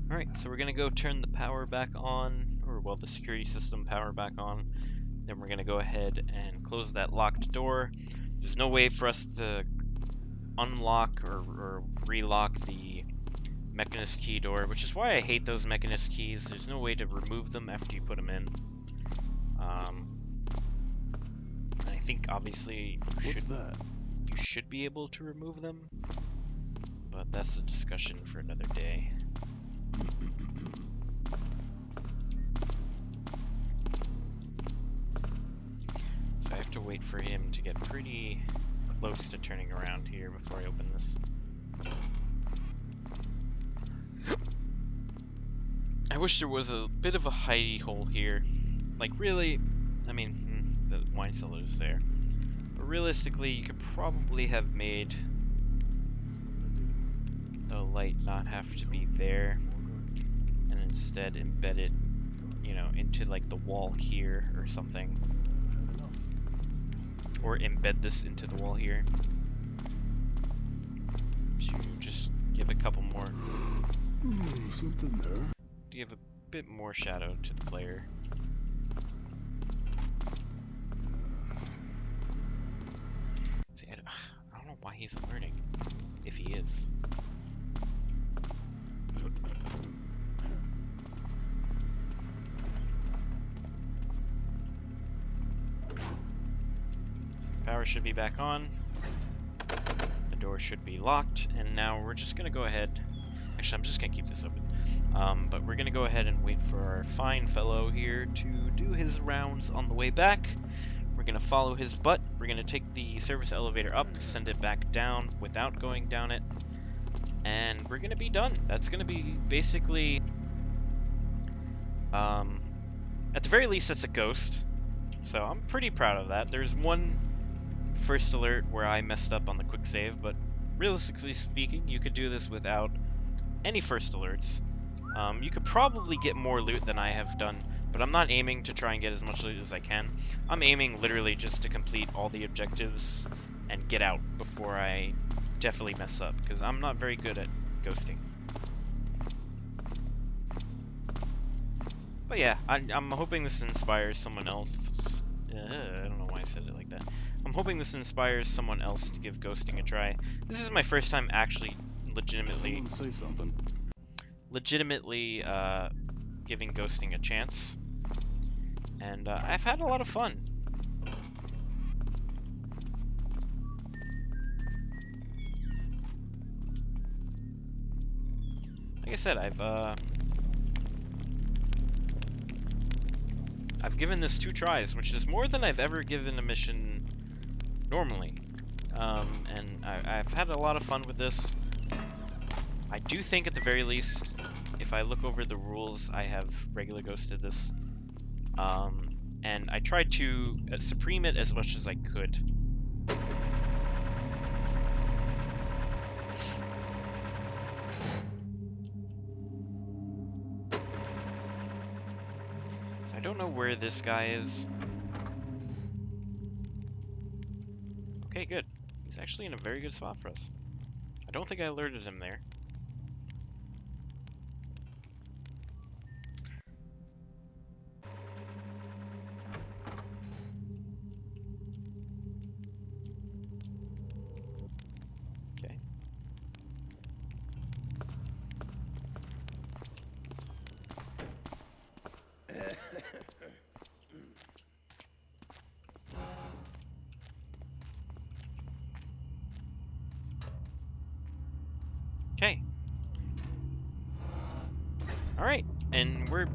Alright, so we're gonna go turn the power back on, or well, the security system power back on. Then we're gonna go ahead and close that locked door. There's no way for us to unlock or relock the mechanist key door, which is why I hate those mechanist keys. There's no way to remove them after you put them in. I think obviously you should be able to remove them, but that's a discussion for another day. So I have to wait for him to get pretty close to turning around here before I open this. I wish there was a bit of a hidey hole here. Like really, I mean, the wine cellar is there. But realistically, you could probably have made the light not have to be there and instead embed it, you know, into like the wall here or something. Or embed this into the wall here. So just give a couple more. Something there. Give a bit more shadow to the player. See, I don't know why he's alerting, if he is. Power should be back on. The door should be locked, and now we're just gonna go ahead. Actually, I'm just gonna keep this open. But we're gonna go ahead and wait for our fine fellow here to do his rounds on the way back. We're gonna follow his butt. We're gonna take the service elevator up, send it back down without going down it, and we're gonna be done. That's gonna be basically, at the very least, it's a ghost. So I'm pretty proud of that. There's one first alert where I messed up on the quick save, but realistically speaking, you could do this without any first alerts. You could probably get more loot than I have done, but I'm not aiming to try and get as much loot as I can. I'm aiming literally just to complete all the objectives and get out before I definitely mess up, because I'm not very good at ghosting. But yeah, I'm hoping this inspires someone else. I don't know why I said it like that. I'm hoping this inspires someone else to give ghosting a try. This is my first time actually legitimately giving ghosting a chance, and I've had a lot of fun. Like I said, I've given this 2 tries, which is more than I've ever given a mission normally, and I've had a lot of fun with this. I do think at the very least, if I look over the rules, I have regular ghosted this. and I tried to supreme it as much as I could. So I don't know where this guy is. Okay, good. He's actually in a very good spot for us. I don't think I alerted him there. Okay. Okay. All right, and we're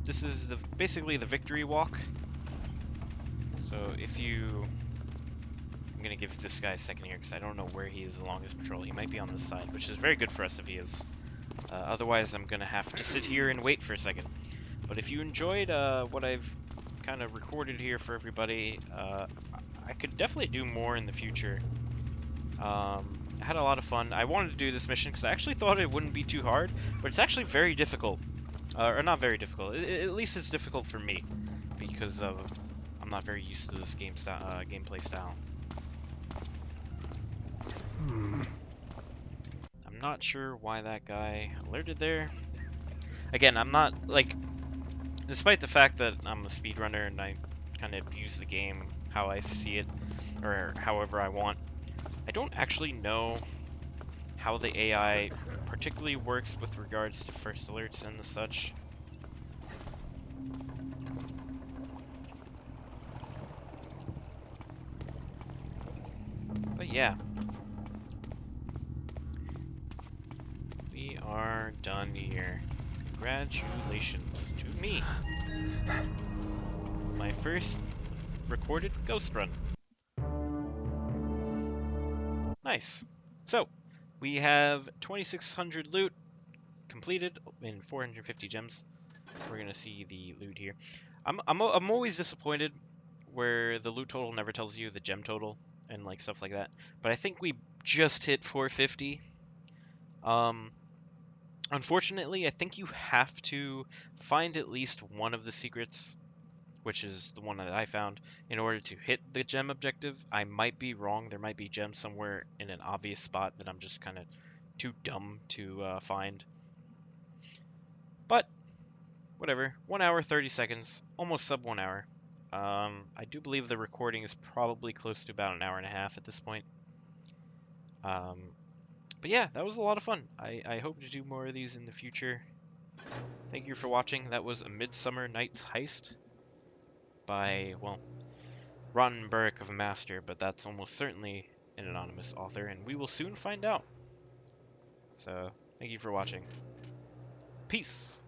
this is basically the victory walk. So if you, I'm gonna give this guy a second here because I don't know where he is along his patrol. He might be on this side, which is very good for us if he is. Otherwise, I'm gonna have to sit here and wait for a second. But if you enjoyed what I've kind of recorded here for everybody, I could definitely do more in the future. I had a lot of fun. I wanted to do this mission because I actually thought it wouldn't be too hard, but it's actually very difficult. Or not very difficult. At least it's difficult for me because I'm not very used to this gameplay style. I'm not sure why that guy alerted there. Again, I'm not like, despite the fact that I'm a speedrunner and I kind of abuse the game how I see it or however I want, I don't actually know how the AI particularly works with regards to first alerts and the such. But yeah, we are done here. Congratulations to me. My first recorded ghost run. Nice. So, we have 2,600 loot completed in 450 gems. We're gonna see the loot here. I'm always disappointed where the loot total never tells you the gem total and like stuff like that. But I think we just hit 450. Um, Unfortunately, I think you have to find at least one of the secrets, which is the one that I found, in order to hit the gem objective. I might be wrong. There might be gems somewhere in an obvious spot that I'm just kind of too dumb to find. But whatever. 1 hour, 30 seconds, almost sub 1 hour. I do believe the recording is probably close to about an hour and a half at this point. But yeah, that was a lot of fun. I hope to do more of these in the future. Thank you for watching. That was A Midsummer Night's Heist by, well, Rotten Burrick of a Master, but that's almost certainly an anonymous author, and we will soon find out. So, thank you for watching. Peace!